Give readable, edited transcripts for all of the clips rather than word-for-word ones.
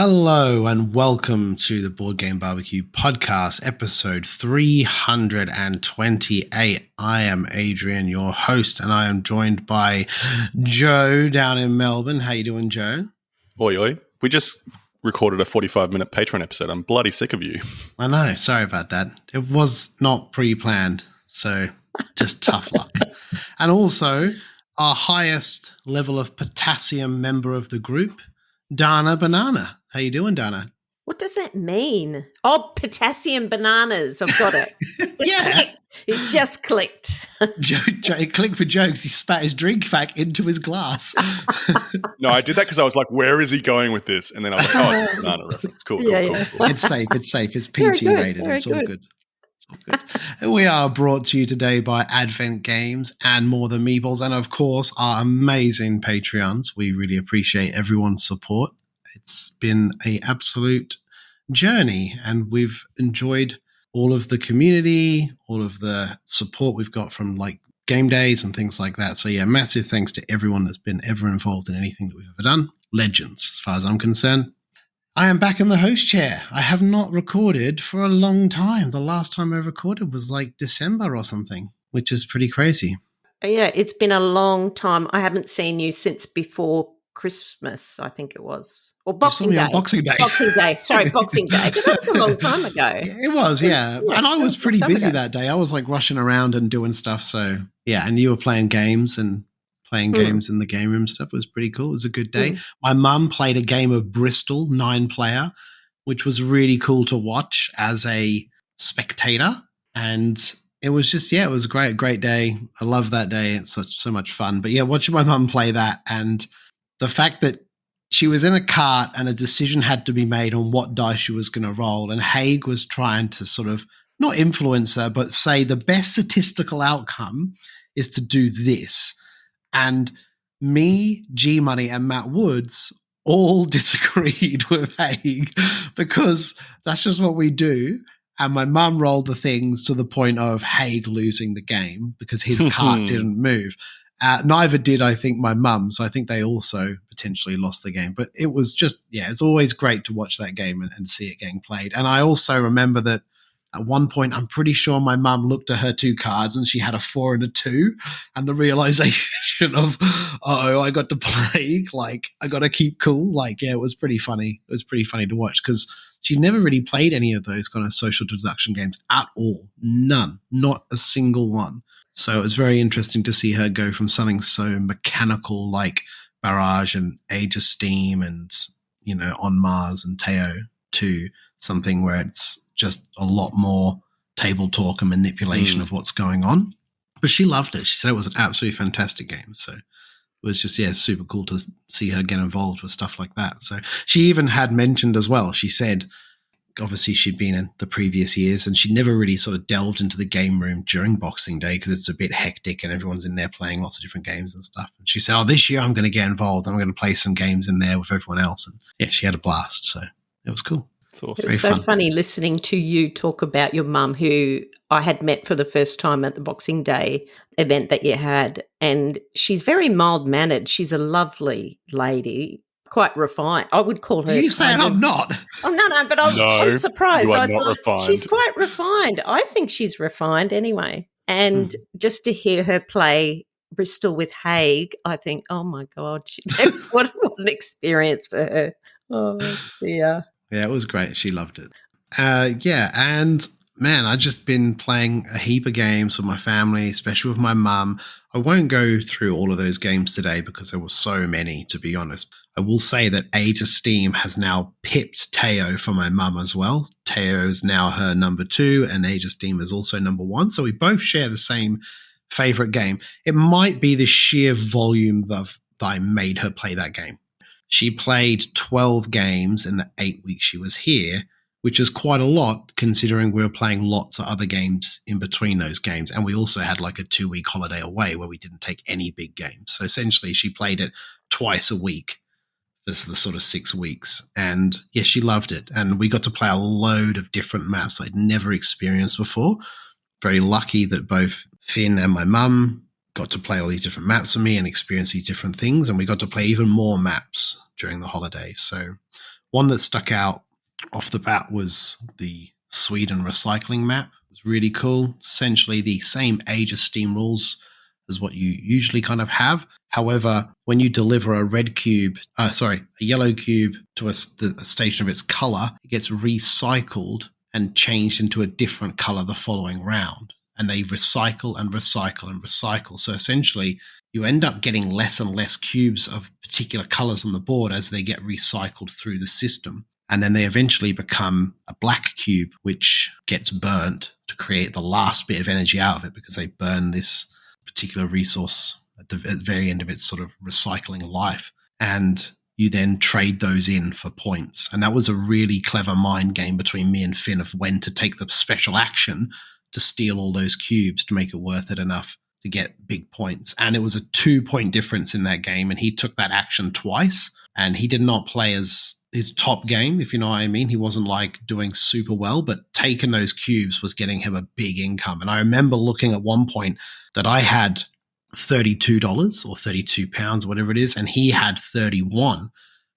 Hello and welcome to the Board Game Barbecue podcast, episode 328. I am Adrian, your host, and I am joined by Joe down in Melbourne. How you doing, Joe? Oi, oi. We just recorded a 45-minute Patreon episode. I'm bloody sick of you. I know. Sorry about that. It was not pre-planned, so just tough luck. And also, our highest level of potassium member of the group, Dana Banana. How you doing, Dana? What does that mean? Oh, potassium bananas. I've got it. Yeah. It just clicked. Joe, it clicked for jokes. He spat his drink back into his glass. No, I did that because I was like, where is he going with this? And then I was like, oh, it's a banana reference. Cool. It's safe. It's PG rated. It's all good. It's all good. We are brought to you today by Advent Games and More Than Meeples, and of course, our amazing Patreons. We really appreciate everyone's support. It's been an absolute journey, and we've enjoyed all of the community, all of the support we've got from like game days and things like that. So yeah, massive thanks to everyone that's been ever involved in anything that we've ever done. Legends, as far as I'm concerned. I am back in the host chair. I have not recorded for a long time. The last time I recorded was like December or something, which is pretty crazy. Yeah, it's been a long time. I haven't seen you since before Christmas, I think it was. Or Boxing Day. Boxing Day. Boxing Day. Sorry, Boxing Day. But that was a long time ago. It was, yeah. And I was pretty busy that day. I was like rushing around and doing stuff. So yeah, and you were playing games and games in the game room stuff. It was pretty cool. It was a good day. My mum played a game of Bristol 9-player, which was really cool to watch as a spectator. And it was just, it was a great day. I love that day. It's so much fun. But yeah, watching my mum play that, and the fact that she was in a cart and a decision had to be made on what dice she was going to roll. And Haig was trying to sort of not influence her, but say the best statistical outcome is to do this. And me, G-Money, and Matt Woods all disagreed with Haig because that's just what we do. And my mum rolled the things to the point of Haig losing the game because his cart didn't move. Neither did, I think, my mum. So I think they also potentially lost the game. But it was just, it's always great to watch that game and see it getting played. And I also remember that at one point, I'm pretty sure my mum looked at her two cards and she had a 4 and a 2. And the realization of, I got to play. Like, I got to keep cool. Like, yeah, it was pretty funny. It was pretty funny to watch because she never really played any of those kind of social deduction games at all. None. Not a single one. So it was very interesting to see her go from something so mechanical like Barrage and Age of Steam and, On Mars and Teo to something where it's just a lot more table talk and manipulation of what's going on. But she loved it. She said it was an absolutely fantastic game. So it was just, super cool to see her get involved with stuff like that. So she even had mentioned as well, she said, obviously she'd been in the previous years and she never really sort of delved into the game room during Boxing Day because it's a bit hectic and everyone's in there playing lots of different games and stuff. And she said, this year I'm going to get involved. I'm going to play some games in there with everyone else. And yeah, she had a blast. So it was cool. It's awesome. It was so funny listening to you talk about your mum, who I had met for the first time at the Boxing Day event that you had. And she's very mild-mannered. She's a lovely lady. Quite refined. I would call her. Are you saying I'm not? Oh, no, but I'm surprised. You are I not thought refined. She's quite refined. I think she's refined anyway. And just to hear her play Bristol with Haig, I think, oh my God, what an experience for her. Oh dear. Yeah, it was great. She loved it. And man, I've just been playing a heap of games with my family, especially with my mum. I won't go through all of those games today because there were so many, to be honest. I will say that Age of Steam has now pipped Teo for my mum as well. Teo is now her number 2 and Age of Steam is also number 1. So we both share the same favorite game. It might be the sheer volume that I made her play that game. She played 12 games in the 8 weeks she was here, which is quite a lot considering we were playing lots of other games in between those games. And we also had like a 2-week holiday away where we didn't take any big games. So essentially she played it twice a week. This is the sort of 6 weeks. And yeah, she loved it. And we got to play a load of different maps I'd never experienced before. Very lucky that both Finn and my mum got to play all these different maps with me and experience these different things. And we got to play even more maps during the holidays. So one that stuck out off the bat was the Sweden recycling map. It was really cool. It's essentially the same Age of Steam rules as what you usually kind of have. However, when you deliver a yellow cube to a station of its color, it gets recycled and changed into a different color the following round. And they recycle and recycle and recycle. So essentially, you end up getting less and less cubes of particular colors on the board as they get recycled through the system. And then they eventually become a black cube, which gets burnt to create the last bit of energy out of it, because they burn this particular resource at the very end of its sort of recycling life. And you then trade those in for points. And that was a really clever mind game between me and Finn of when to take the special action to steal all those cubes to make it worth it enough to get big points. And it was a 2-point difference in that game. And he took that action twice. And he did not play as his top game, if you know what I mean. He wasn't like doing super well, but taking those cubes was getting him a big income. And I remember looking at one point that I had $32 or £32, whatever it is, and he had 31.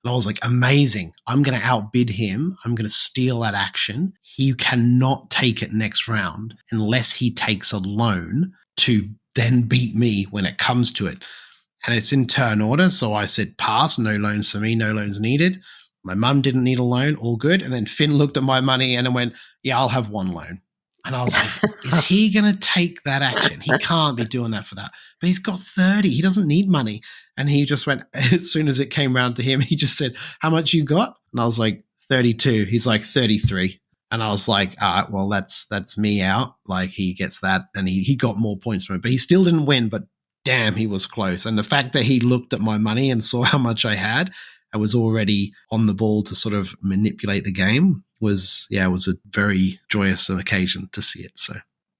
And I was like, amazing. I'm going to outbid him. I'm going to steal that action. He cannot take it next round unless he takes a loan to then beat me when it comes to it. And it's in turn order. So I said, pass, no loans for me, no loans needed. My mum didn't need a loan, all good. And then Finn looked at my money and then went, yeah, I'll have one loan. And I was like, is he going to take that action? He can't be doing that for that. But he's got 30. He doesn't need money. And he just went, as soon as it came round to him, he just said, how much you got? And I was like, 32. He's like, 33. And I was like, all right, well, that's me out. Like, he gets that. And he got more points from it. But he still didn't win. But damn, he was close. And the fact that he looked at my money and saw how much I had, I was already on the ball to sort of manipulate the game, was a very joyous occasion to see it. So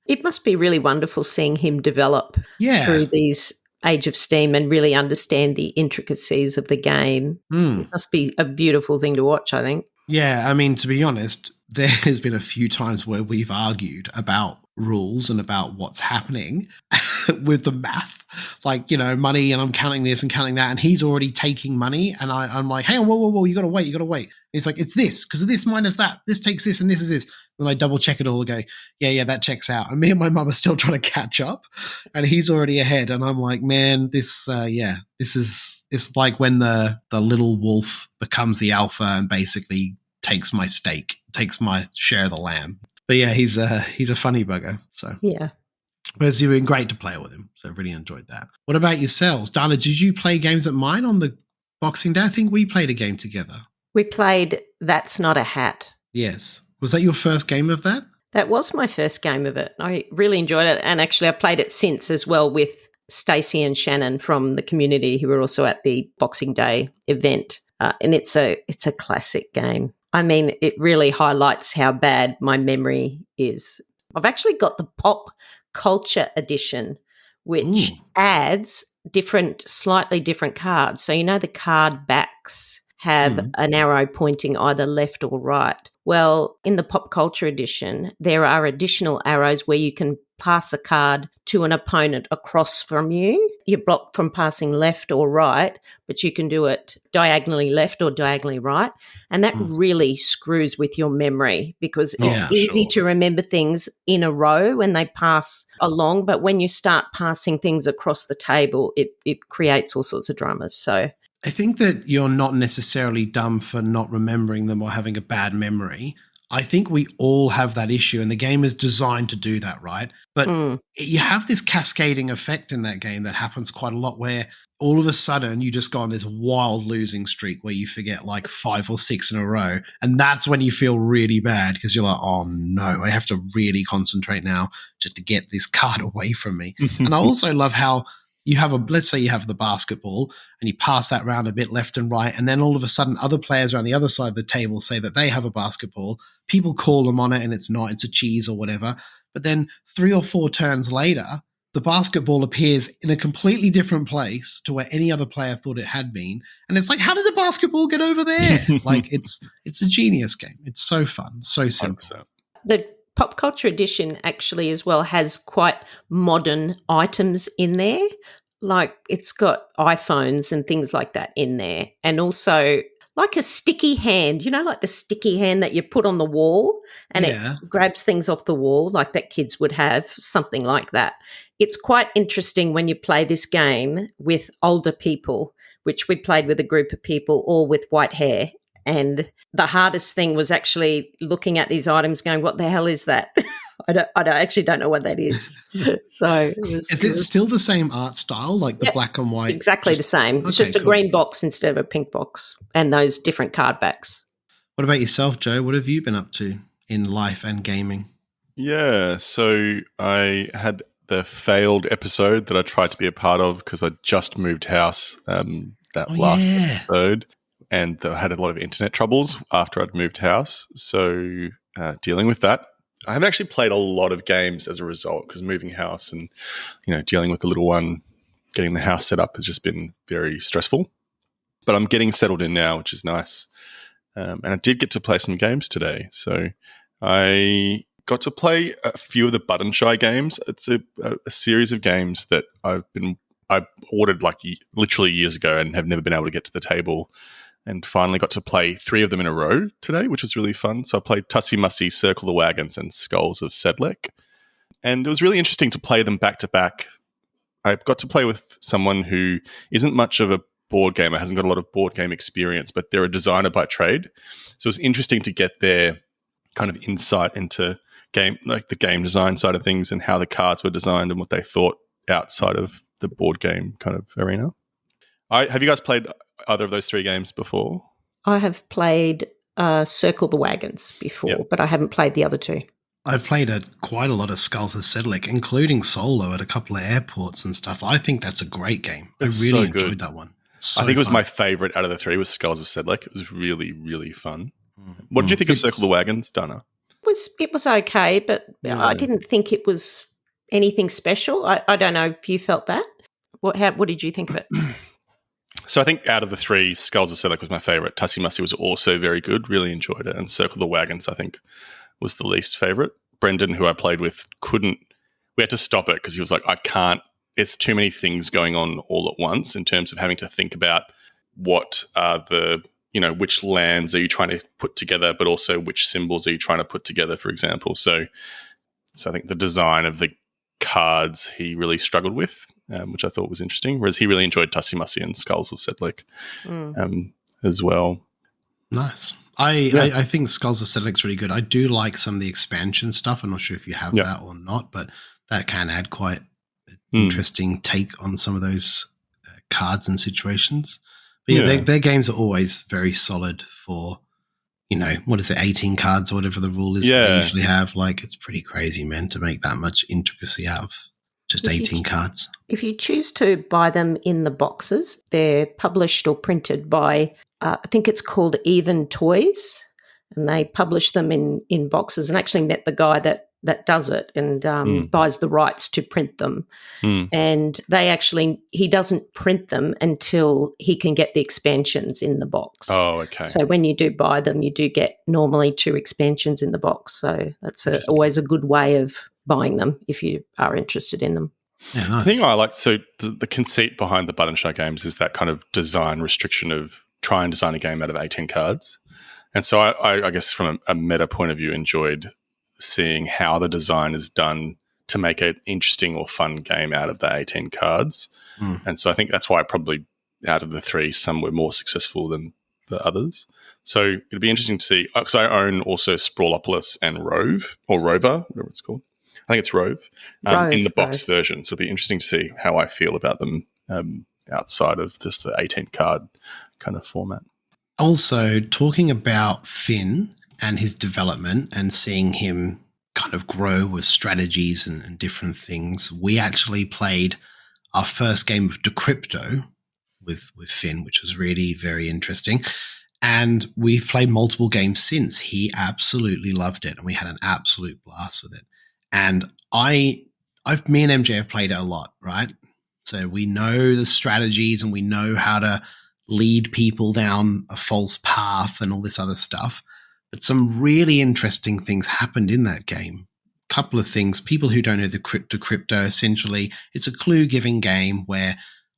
it must be really wonderful seeing him develop through these Age of Steam and really understand the intricacies of the game. It must be a beautiful thing to watch, I think. Yeah, I mean, to be honest, there has been a few times where we've argued about rules and about what's happening with the math, like, you know, money, and I'm counting this and counting that, and he's already taking money, and I'm like, hey, whoa, you gotta wait. And he's like, it's this, because of this minus that, this takes this and this is this. Then I double check it all and go, yeah, that checks out. And me and my mum are still trying to catch up, and he's already ahead. And I'm like, man, it's like when the little wolf becomes the alpha and basically takes my steak, takes my share of the lamb. But yeah, he's a funny bugger. So yeah. But it's been great to play with him. So I really enjoyed that. What about yourselves? Dana, did you play games at mine on the Boxing Day? I think we played a game together. We played That's Not a Hat. Yes. Was that your first game of that? That was my first game of it. I really enjoyed it. And actually I played it since as well with Stacey and Shannon from the community who were also at the Boxing Day event. And it's a classic game. I mean, it really highlights how bad my memory is. I've actually got the Pop Culture Edition, which adds slightly different cards. So, you know, the card backs have an arrow pointing either left or right. Well, in the Pop Culture Edition, there are additional arrows where you can pass a card to an opponent across from you. You're blocked from passing left or right, but you can do it diagonally left or diagonally right. And that really screws with your memory because it's easy to remember things in a row when they pass along. But when you start passing things across the table, it creates all sorts of dramas. So I think that you're not necessarily dumb for not remembering them or having a bad memory. I think we all have that issue, and the game is designed to do that, right? But you have this cascading effect in that game that happens quite a lot where all of a sudden you just go on this wild losing streak where you forget like 5 or 6 in a row. And that's when you feel really bad because you're like, oh no, I have to really concentrate now just to get this card away from me. And I also love how you have let's say you have the basketball and you pass that round a bit left and right. And then all of a sudden other players around the other side of the table say that they have a basketball. People call them on it and it's a cheese or whatever. But then 3 or 4 turns later, the basketball appears in a completely different place to where any other player thought it had been. And it's like, how did the basketball get over there? Like it's a genius game. It's so fun, so simple. 100%. The Pop Culture Edition actually as well has quite modern items in there. Like it's got iPhones and things like that in there. And also like a sticky hand, like the sticky hand that you put on the wall and it grabs things off the wall like that kids would have, something like that. It's quite interesting when you play this game with older people, which we played with a group of people all with white hair. And the hardest thing was actually looking at these items going, what the hell is that? I actually don't know what that is. So is it still the same art style, like the black and white? Exactly the same. It's just a green box instead of a pink box and those different card backs. What about yourself, Joe? What have you been up to in life and gaming? Yeah, so I had the failed episode that I tried to be a part of because I just moved house last episode, and I had a lot of internet troubles after I'd moved house. So dealing with that. I haven't actually played a lot of games as a result because moving house and, dealing with the little one, getting the house set up has just been very stressful. But I'm getting settled in now, which is nice. And I did get to play some games today. So I got to play a few of the Button Shy games. It's a series of games that I ordered literally years ago and have never been able to get to the table. And finally got to play 3 of them in a row today, which was really fun. So I played Tussie Mussy, Circle the Wagons, and Skulls of Sedlec. And it was really interesting to play them back to back. I got to play with someone who isn't much of a board gamer, hasn't got a lot of board game experience, but they're a designer by trade. So it's interesting to get their kind of insight into the game design side of things and how the cards were designed and what they thought outside of the board game kind of arena. Have you guys played either of those 3 games before? I have played Circle the Wagons before, but I haven't played the other 2. I've played quite a lot of Skulls of Sedlec, including solo at a couple of airports and stuff. I think that's a great game. I really enjoyed that one. I think it was my favourite out of the 3 was Skulls of Sedlec. It was really, really fun. What did you think of Circle the Wagons, Dana? It was okay, but I didn't think it was anything special. I don't know if you felt that. What did you think of it? So I think out of the 3, Skulls of Sedlec was my favourite. Tussie Mussy was also very good, really enjoyed it. And Circle the Wagons, I think, was the least favourite. Brendan, who I played with, we had to stop it because he was like, I can't, it's too many things going on all at once in terms of having to think about what are which lands are you trying to put together, but also which symbols are you trying to put together, for example. So I think the design of the cards he really struggled with, which I thought was interesting, whereas he really enjoyed Tussie Mussy and Skulls of Sedlec as well. Nice. I think Skulls of Sedlec's really good. I do like some of the expansion stuff. I'm not sure if you have that or not, but that can add quite an interesting take on some of those cards and situations. But their games are always very solid for, 18 cards or whatever the rule is that they usually have. It's pretty crazy, man, to make that much intricacy out of just 18 cards. If you choose to buy them in the boxes, they're published or printed by, I think it's called Even Toys, and they publish them in boxes, and actually met the guy that does it and buys the rights to print them. And he doesn't print them until he can get the expansions in the box. Oh, okay. So when you do buy them, you do get normally 2 expansions in the box. So that's always a good way of buying them if you are interested in them. Yeah, nice. The thing I like, so the conceit behind the Button Shy games is that kind of design restriction of try and design a game out of 18 cards. And so I guess from a meta point of view, enjoyed seeing how the design is done to make an interesting or fun game out of the 18 cards. And so I think that's why probably out of the 3, some were more successful than the others. So it'd be interesting to see, because I own also Sprawlopolis and Rove, or Rover, whatever it's called. I think it's Rove, in the box version. So it'll be interesting to see how I feel about them outside of just the 18 card kind of format. Also, talking about Finn and his development and seeing him kind of grow with strategies and different things, we actually played our first game of Decrypto with Finn, which was really very interesting. And we've played multiple games since. He absolutely loved it, and we had an absolute blast with it. And me and MJ have played it a lot, right? So we know the strategies and we know how to lead people down a false path and all this other stuff. But some really interesting things happened in that game. Couple of things. People who don't know the crypto, essentially, it's a clue-giving game where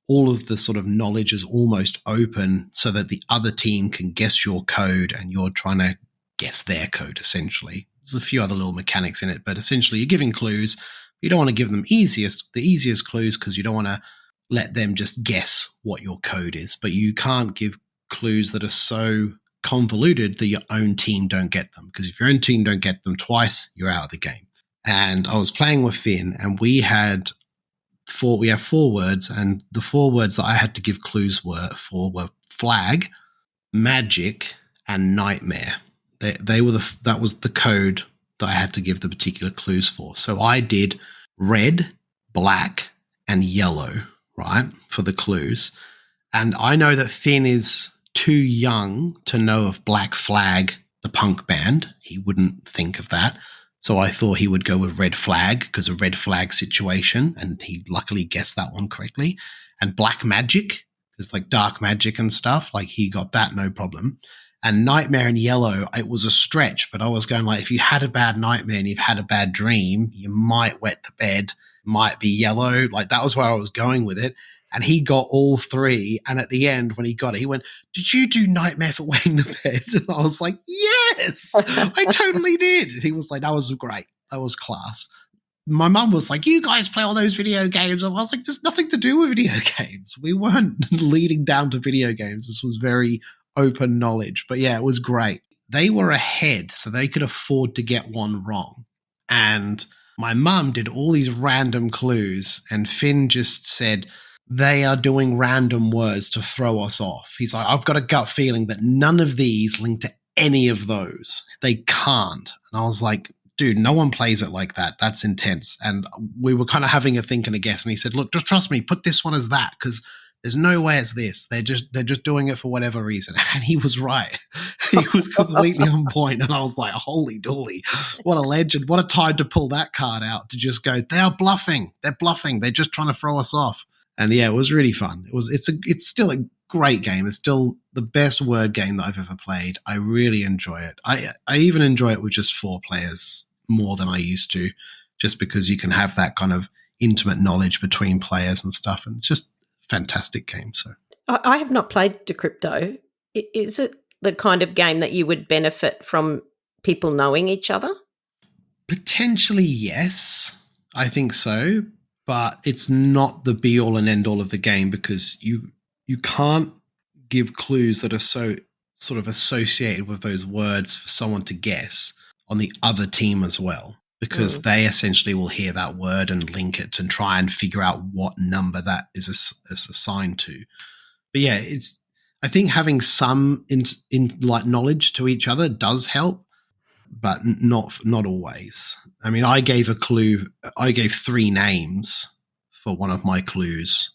all of the sort of knowledge is almost open so that the other team can guess your code and you're trying to guess their code, essentially. There's a few other little mechanics in it, but essentially you're giving clues. You don't want to give them the easiest clues because you don't want to let them just guess what your code is. But you can't give clues that are so convoluted that your own team don't get them, because if your own team don't get them twice, you're out of the game. And I was playing with Finn, and we have 4 words, and the 4 words that I had to give clues were flag, magic, and nightmare. That was the code that I had to give the particular clues for. So I did red, black, and yellow, right, for the clues. And I know that Finn is too young to know of Black Flag, the punk band. He wouldn't think of that. So I thought he would go with red flag because a red flag situation, and he luckily guessed that one correctly. And black magic, because like dark magic and stuff, like he got that no problem. And nightmare and yellow, it was a stretch, but I was going like, if you had a bad nightmare and you've had a bad dream, you might wet the bed, might be yellow. Like that was where I was going with it. And he got all 3. And at the end, when he got it, he went, "Did you do nightmare for wetting the bed?" And I was like, "Yes, I totally did." And he was like, "That was great. That was class." My mum was like, "You guys play all those video games." And I was like, "There's nothing to do with video games. We weren't leading down to video games. This was very open knowledge." But yeah, it was great. They were ahead, so they could afford to get one wrong. And my mum did all these random clues, and Finn just said, "They are doing random words to throw us off." He's like, "I've got a gut feeling that none of these link to any of those. They can't." And I was like, "Dude, no one plays it like that. That's intense." And we were kind of having a think and a guess. And he said, "Look, just trust me. Put this one as that, because there's no way it's this. They're just doing it for whatever reason." And he was right. He was completely on point. And I was like, holy dooly, what a legend. What a time to pull that card out, to just go, they're bluffing. They're bluffing. They're just trying to throw us off. And yeah, it was really fun. It's still a great game. It's still the best word game that I've ever played. I really enjoy it. I even enjoy it with just 4 players more than I used to, just because you can have that kind of intimate knowledge between players and stuff. And it's just a fantastic game. So I have not played Decrypto. Is it the kind of game that you would benefit from people knowing each other? Potentially, yes. I think so. But it's not the be-all and end-all of the game, because you can't give clues that are so sort of associated with those words for someone to guess on the other team as well, because they essentially will hear that word and link it and try and figure out what number that is assigned to. But yeah, I think having some in like knowledge to each other does help, but not always. I mean, I gave a clue. I gave 3 names for one of my clues.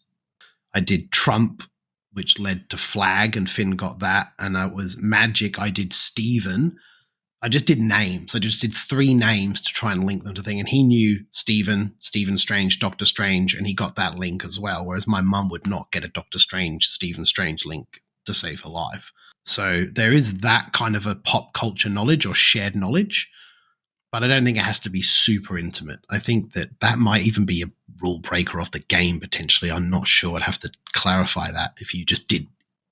I did Trump, which led to flag, and Finn got that. And it was magic. I did Stephen. I just did names. I just did 3 names to try and link them to thing. And he knew Stephen Strange, Doctor Strange, and he got that link as well. Whereas my mum would not get a Doctor Strange, Stephen Strange link to save her life. So there is that kind of a pop culture knowledge or shared knowledge, but I don't think it has to be super intimate. I think that might even be a rule breaker of the game, potentially. I'm not sure. I'd have to clarify that if you just did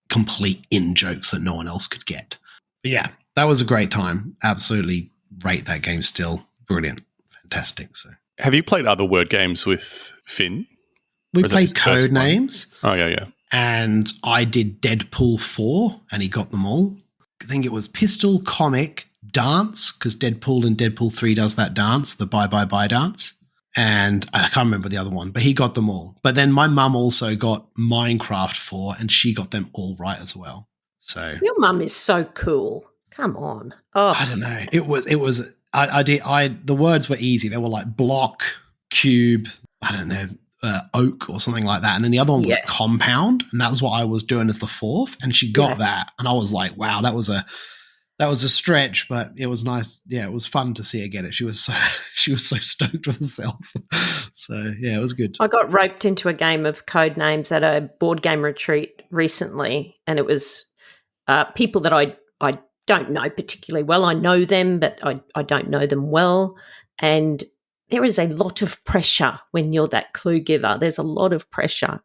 complete in-jokes that no one else could get. But yeah, that was a great time. Absolutely rate that game still. Brilliant. Fantastic. So, have you played other word games with Finn? We played Code Names. Oh, yeah. And I did Deadpool 4, and he got them all. I think it was Pistol, Comic, Dance, because Deadpool and Deadpool 3 does that dance, the bye, bye, bye dance. And I can't remember the other one, but he got them all. But then my mum also got Minecraft 4, and she got them all right as well. So your mum is so cool. Come on. Oh, I don't know. It was. The words were easy. They were like block, cube, I don't know, oak or something like that. And then the other one was compound, and that was what I was doing as the 4th. And she got that, and I was like, wow, that was a stretch, but it was nice. Yeah, it was fun to see her get it. She was so stoked with herself. So yeah, it was good. I got roped into a game of Code Names at a board game retreat recently, and it was people that I don't know particularly well. I know them, but I don't know them well. And there is a lot of pressure when you're that clue giver. There's a lot of pressure.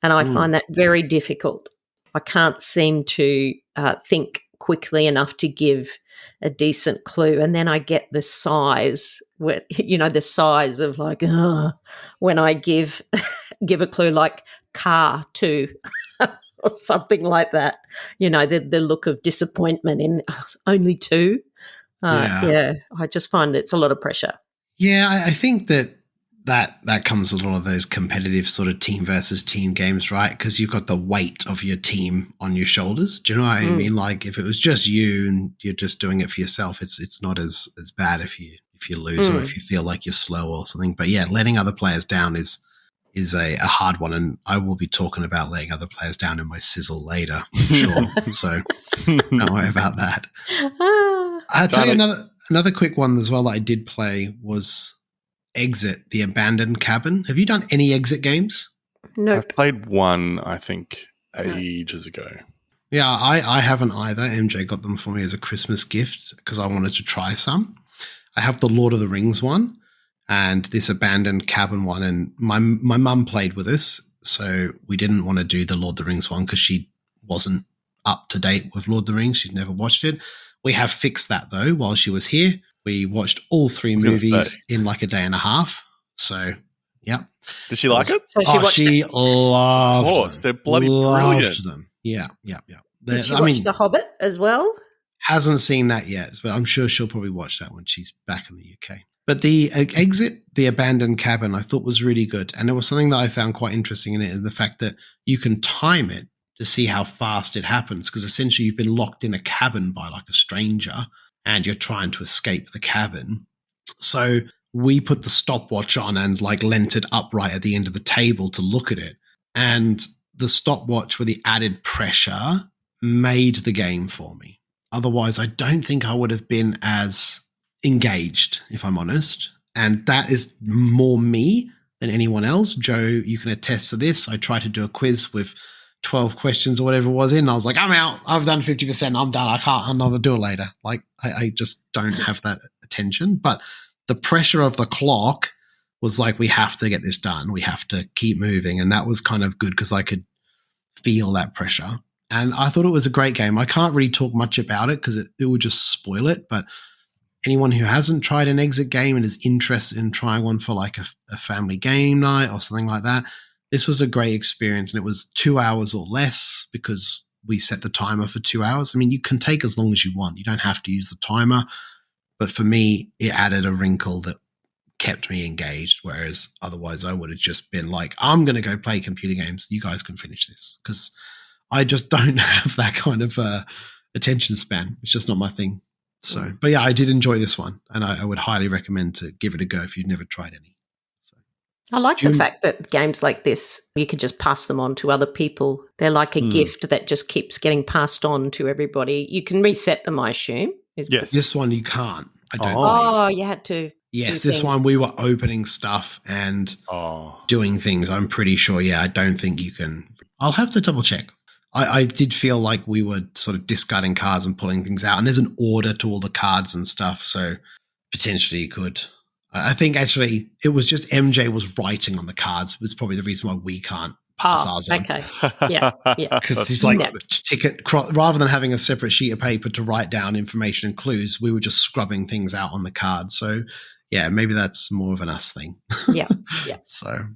And I find that very difficult. I can't seem to think quickly enough to give a decent clue. And then I get the size, the size of like, when I give a clue like car to or something like that, the look of disappointment in only two. I just find it's a lot of pressure. Yeah, I think that comes with a lot of those competitive sort of team versus team games, right? Because you've got the weight of your team on your shoulders. Do you know what I mean? Like if it was just you and you're just doing it for yourself, it's not as bad if you lose or if you feel like you're slow or something. But yeah, letting other players down is a hard one, and I will be talking about letting other players down in my sizzle later, for sure. So don't worry about that. I'll tell you another quick one as well that I did play was Exit, the Abandoned Cabin. Have you done any Exit games? No. I've played one, I think, ages ago. Yeah, I haven't either. MJ got them for me as a Christmas gift because I wanted to try some. I have the Lord of the Rings one and this Abandoned Cabin one, and my mum played with us, so we didn't want to do the Lord of the Rings one because she wasn't up to date with Lord of the Rings. She's never watched it. We have fixed that, though, while she was here. We watched all 3 movies in like a day and a half. So, yeah. Did she like it? So she loved them. Of course, they're bloody brilliant. Them. Yeah. Did she watch The Hobbit as well? Hasn't seen that yet, but I'm sure she'll probably watch that when she's back in the UK. But the Exit, the Abandoned Cabin, I thought was really good. And there was something that I found quite interesting in it is the fact that you can time it to see how fast it happens, because essentially you've been locked in a cabin by like a stranger and you're trying to escape the cabin. So we put the stopwatch on and like lent it upright at the end of the table to look at it. And the stopwatch with the added pressure made the game for me. Otherwise, I don't think I would have been as engaged, if I'm honest. And that is more me than anyone else. Joe, you can attest to this. I tried to do a quiz with 12 questions or whatever it was in. I was like, I'm out. I've done 50%. I'm done. I'm not going to do it later. Like, I just don't have that attention. But the pressure of the clock was like, we have to get this done. We have to keep moving. And that was kind of good because I could feel that pressure. And I thought it was a great game. I can't really talk much about it because it would just spoil it. But anyone who hasn't tried an Exit game and is interested in trying one for like a family game night or something like that, this was a great experience. And it was 2 hours or less because we set the timer for 2 hours. I mean, you can take as long as you want. You don't have to use the timer. But for me, it added a wrinkle that kept me engaged, whereas otherwise I would have just been like, I'm going to go play computer games. You guys can finish this, because I just don't have that kind of attention span. It's just not my thing. So, but yeah, I did enjoy this one, and I would highly recommend to give it a go if you've never tried any. So, I like the fact that games like this, you can just pass them on to other people. They're like a gift that just keeps getting passed on to everybody. You can reset them, I assume. Yes. This one you can't. I don't believe. Oh, you had to. Yes, this one we were opening stuff and doing things. I'm pretty sure, I don't think you can. I'll have to double check. I did feel like we were sort of discarding cards and pulling things out, and there's an order to all the cards and stuff, so potentially you could. I think actually it was just MJ was writing on the cards was probably the reason why we can't pass ours on. Okay. Yeah. Because he's like, rather than having a separate sheet of paper to write down information and clues, we were just scrubbing things out on the cards. So, yeah, maybe that's more of an us thing. Yeah. So,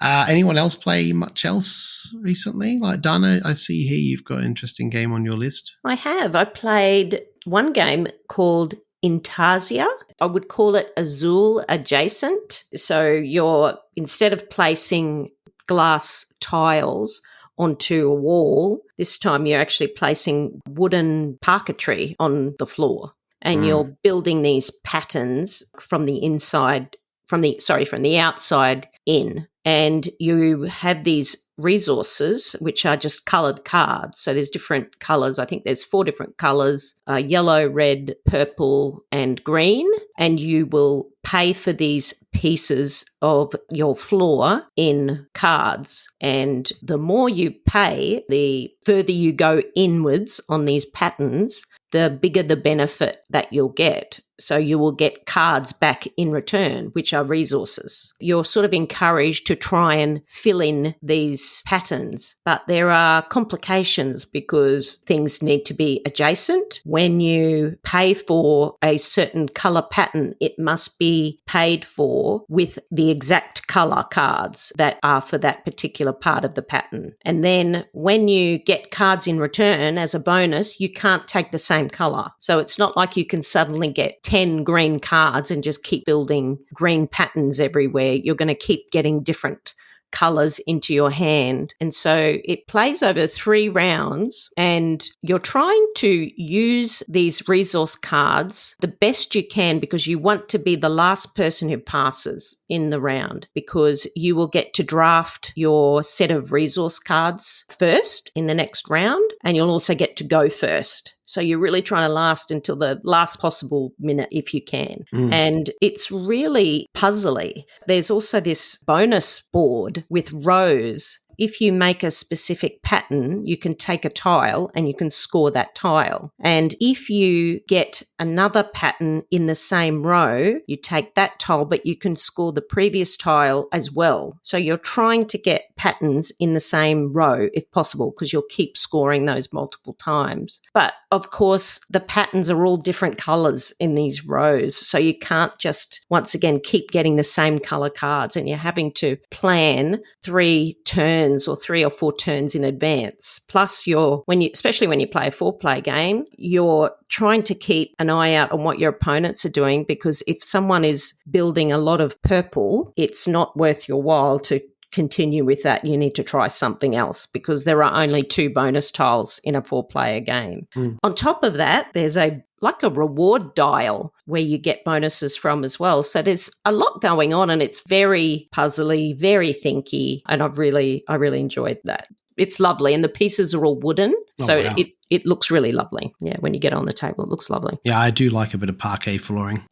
anyone else play much else recently? Like Dana, I see here you've got an interesting game on your list. I have. I played one game called Intarsia. I would call it Azul adjacent. So you're, instead of placing glass tiles onto a wall, this time you're actually placing wooden parquetry on the floor, and you're building these patterns from the inside, from the outside in. And you have these resources, which are just coloured cards. So there's different colours. I think there's 4 different colours, yellow, red, purple, and green. And you will pay for these pieces of your floor in cards. And the more you pay, the further you go inwards on these patterns, the bigger the benefit that you'll get. So you will get cards back in return, which are resources. You're sort of encouraged to try and fill in these patterns, but there are complications because things need to be adjacent. When you pay for a certain colour pattern, it must be paid for with the exact colour cards that are for that particular part of the pattern. And then when you get cards in return as a bonus, you can't take the same colour. So it's not like you can suddenly get 10 green cards and just keep building green patterns everywhere. You're going to keep getting different colours into your hand. And so it plays over 3 rounds, and you're trying to use these resource cards the best you can because you want to be the last person who passes in the round, because you will get to draft your set of resource cards first in the next round, and you'll also get to go first. So you're really trying to last until the last possible minute if you can. And it's really puzzly. There's also this bonus board with rows. If you make a specific pattern, you can take a tile and you can score that tile. And if you get another pattern in the same row, you take that tile, but you can score the previous tile as well. So you're trying to get patterns in the same row if possible, because you'll keep scoring those multiple times. But of course, the patterns are all different colours in these rows. So you can't just, once again, keep getting the same colour cards, and you're having to plan 3 turns or 3 or 4 turns in advance. Plus especially when you play a 4-player game, you're trying to keep an eye out on what your opponents are doing, because if someone is building a lot of purple, it's not worth your while to continue with that. You need to try something else because there are only 2 bonus tiles in a 4-player game. On top of that, there's like a reward dial where you get bonuses from as well. So there's a lot going on, and it's very puzzly, very thinky, and I really enjoyed that. It's lovely, and the pieces are all wooden, so wow. It looks really lovely. Yeah, when you get on the table, it looks lovely. Yeah, I do like a bit of parquet flooring.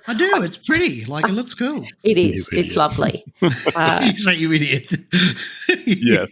I do. It's pretty. Like, it looks cool. It is. It's lovely. Did you say you idiot? Yes.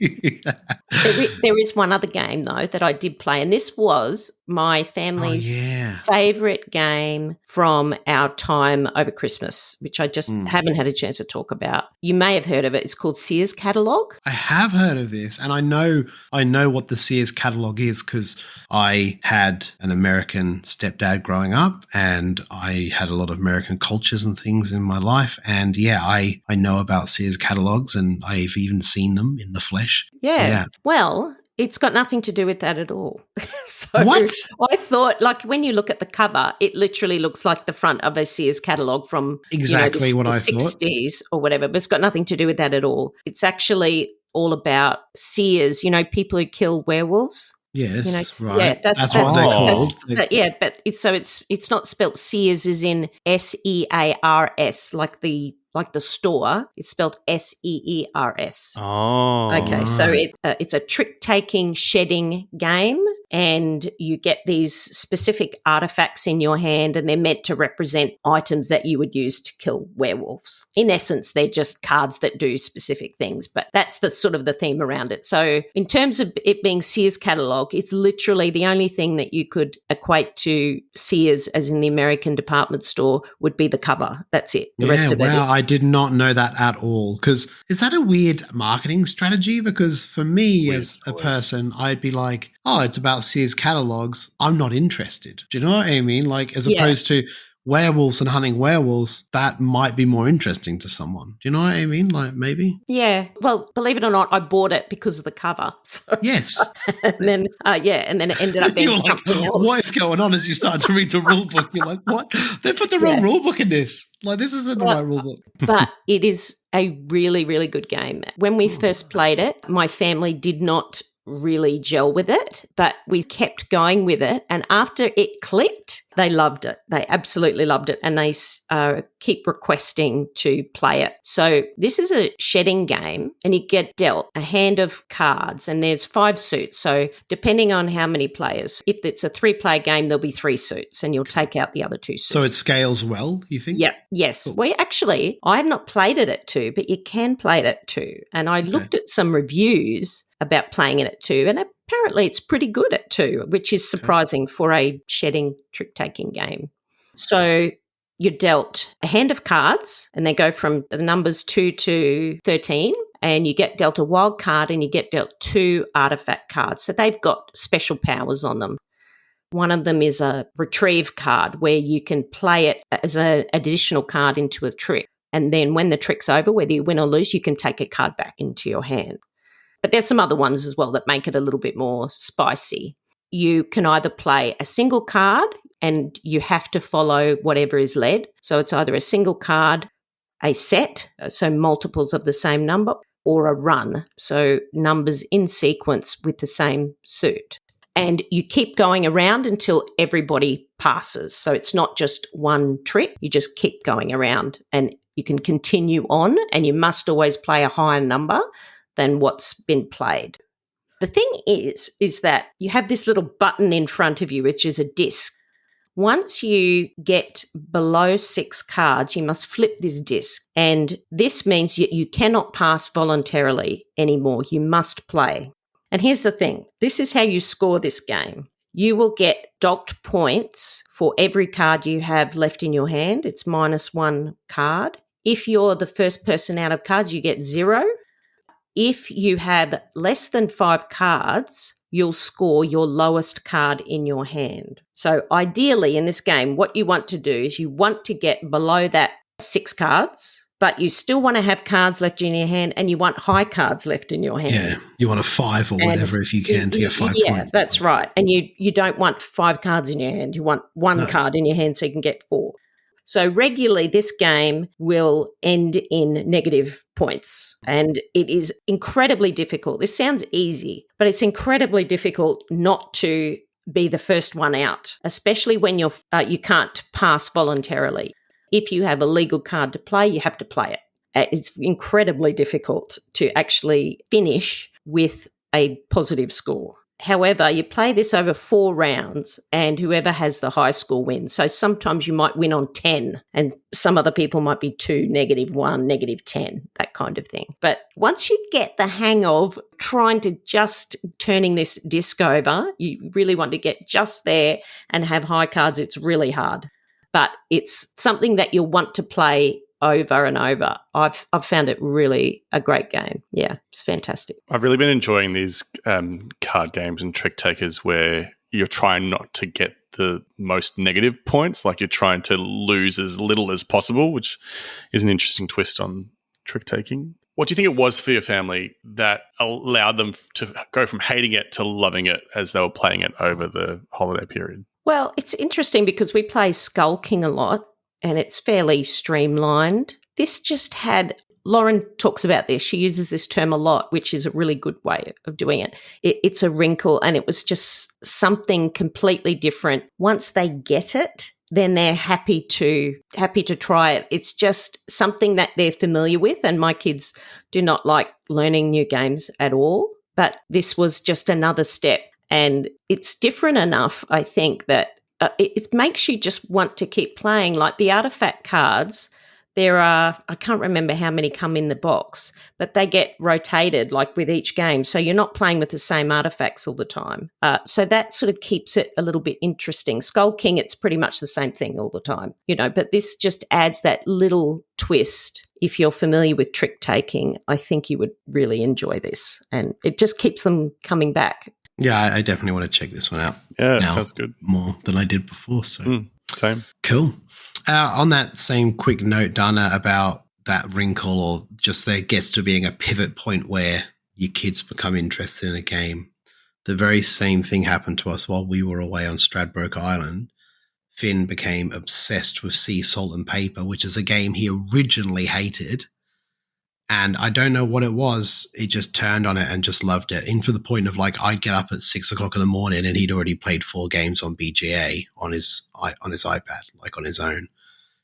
There is one other game, though, that I did play, and this was my family's favourite game from our time over Christmas, which I just haven't had a chance to talk about. You may have heard of it. It's called Sears Catalogue. I have heard of this, and I know what the Sears Catalogue is because I had an American stepdad growing up, and I had a lot of American cultures and things in my life. And I know about Sears catalogs, and I've even seen them in the flesh. Yeah. Well, it's got nothing to do with that at all. So what? I thought, like, when you look at the cover, it literally looks like the front of a Sears catalogue from exactly what the I 60s thought. or whatever, but it's got nothing to do with that at all. It's actually all about seers, people who kill werewolves. Yes, right. Yeah, that's what they're called. But it's not spelt Sears as in Sears, like the store. It's spelled Seers. Oh, okay. So it's a trick-taking shedding game, and you get these specific artifacts in your hand, and they're meant to represent items that you would use to kill werewolves. In essence, they're just cards that do specific things, but that's the sort of the theme around it. So in terms of it being Sears catalogue, it's literally the only thing that you could equate to Sears, as in the American department store, would be the cover. That's it. The rest of it. I did not know that at all. Because is that a weird marketing strategy? Because for me as a person, I'd be like, oh, it's about Sears catalogs. I'm not interested. Do you know what I mean? Like, as opposed to werewolves and hunting werewolves, that might be more interesting to someone. Do you know what I mean? Like, maybe. Yeah. Well, believe it or not, I bought it because of the cover. So, yes. and then it ended up being something else. What is going on? As you start to read the rule book, you're like, what? They put the wrong rule book in this. Like, this isn't the right rule book. But it is a really, really good game. When we first played it, my family did not really gel with it, but we kept going with it. And after it clicked, they loved it. They absolutely loved it. And they keep requesting to play it. So this is a shedding game, and you get dealt a hand of cards, and there's 5 suits. So depending on how many players, if it's a 3-player game, there'll be 3 suits, and you'll take out the other 2 suits. So it scales well, you think? Yeah. Yes. Cool. Well, actually, I have not played it at 2, but you can play it at 2. And I looked at some reviews about playing it at 2, and apparently it's pretty good at 2, which is surprising for a shedding trick-taking game. So you're dealt a hand of cards, and they go from the numbers 2 to 13, and you get dealt a wild card and you get dealt 2 artifact cards. So they've got special powers on them. One of them is a retrieve card where you can play it as an additional card into a trick. And then when the trick's over, whether you win or lose, you can take a card back into your hand. But there's some other ones as well that make it a little bit more spicy. You can either play a single card and you have to follow whatever is led. So it's either a single card, a set, so multiples of the same number, or a run, so numbers in sequence with the same suit. And you keep going around until everybody passes. So it's not just one trick, you just keep going around and you can continue on, and you must always play a higher number than what's been played. The thing is that you have this little button in front of you, which is a disc. Once you get below 6 cards, you must flip this disc. And this means you cannot pass voluntarily anymore. You must play. And here's the thing. This is how you score this game. You will get docked points for every card you have left in your hand. It's -1 card. If you're the first person out of cards, you get 0. If you have less than 5 cards, you'll score your lowest card in your hand. So ideally in this game, what you want to do is you want to get below that 6 cards, but you still want to have cards left in your hand and you want high cards left in your hand. Yeah, you want a 5 or whatever if you can to get 5 points. Yeah, that's right. And you don't want 5 cards in your hand. You want one card in your hand so you can get 4. So regularly this game will end in negative points, and it is incredibly difficult. This sounds easy, but it's incredibly difficult not to be the first one out, especially when you can't pass voluntarily. If you have a legal card to play, you have to play it. It's incredibly difficult to actually finish with a positive score. However, you play this over 4 rounds and whoever has the high score wins. So sometimes you might win on 10 and some other people might be 2, -1, -10, that kind of thing. But once you get the hang of trying to just turning this disc over, you really want to get just there and have high cards. It's really hard, but it's something that you'll want to play over and over. I've found it really a great game. Yeah, it's fantastic. I've really been enjoying these card games and trick takers where you're trying not to get the most negative points, like you're trying to lose as little as possible, which is an interesting twist on trick taking. What do you think it was for your family that allowed them to go from hating it to loving it as they were playing it over the holiday period? Well, it's interesting because we play Skull King a lot, and it's fairly streamlined. This just had, Lauren talks about this, she uses this term a lot, which is a really good way of doing it. It's a wrinkle, and it was just something completely different. Once they get it, then they're happy to try it. It's just something that they're familiar with, and my kids do not like learning new games at all, but this was just another step. And it's different enough, I think, that it makes you just want to keep playing. Like the artifact cards, there are, I can't remember how many come in the box, but they get rotated like with each game. So you're not playing with the same artifacts all the time. So that sort of keeps it a little bit interesting. Skull King, it's pretty much the same thing all the time, but this just adds that little twist. If you're familiar with trick taking, I think you would really enjoy this. And it just keeps them coming back. Yeah, I definitely want to check this one out. Yeah, that sounds good. More than I did before. So same. Cool. On that same quick note, Dana, about that wrinkle or just there gets to being a pivot point where your kids become interested in a game. The very same thing happened to us while we were away on Stradbroke Island. Finn became obsessed with Sea, Salt and Paper, which is a game he originally hated. And I don't know what it was. He just turned on it and just loved it. And for the point of like, I'd get up at 6 o'clock in the morning and he'd already played 4 games on BGA on his iPad, like on his own.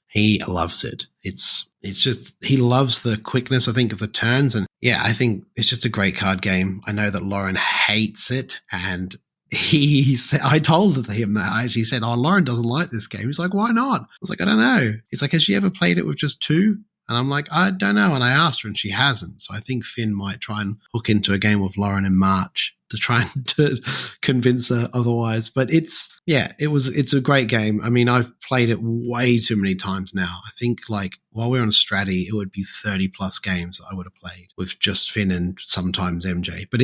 He loves it. It's just, he loves the quickness, I think, of the turns. And yeah, I think it's just a great card game. I know that Lauren hates it. And he said, I told him that. I actually said, Lauren doesn't like this game. He's like, why not? I was like, I don't know. He's like, has she ever played it with just 2? And I'm like, I don't know. And I asked her and she hasn't. So I think Finn might try and hook into a game with Lauren in March to try and to convince her otherwise. But it's a great game. I mean, I've played it way too many times now. I think like while we're on Stratty, it would be 30 plus games I would have played with just Finn and sometimes MJ. But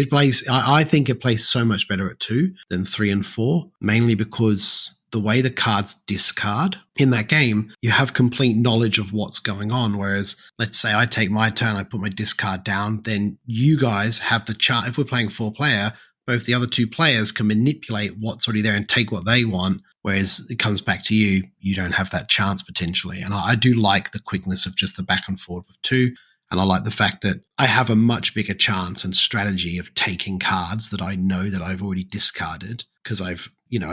I think it plays so much better at 2 than 3 and 4, mainly because the way the cards discard in that game, you have complete knowledge of what's going on. Whereas, let's say I take my turn, I put my discard down, then you guys have the chance. If we're playing 4-player, both the other 2 players can manipulate what's already there and take what they want. Whereas it comes back to you, you don't have that chance potentially. And I do like the quickness of just the back and forth with 2. And I like the fact that I have a much bigger chance and strategy of taking cards that I know that I've already discarded because I've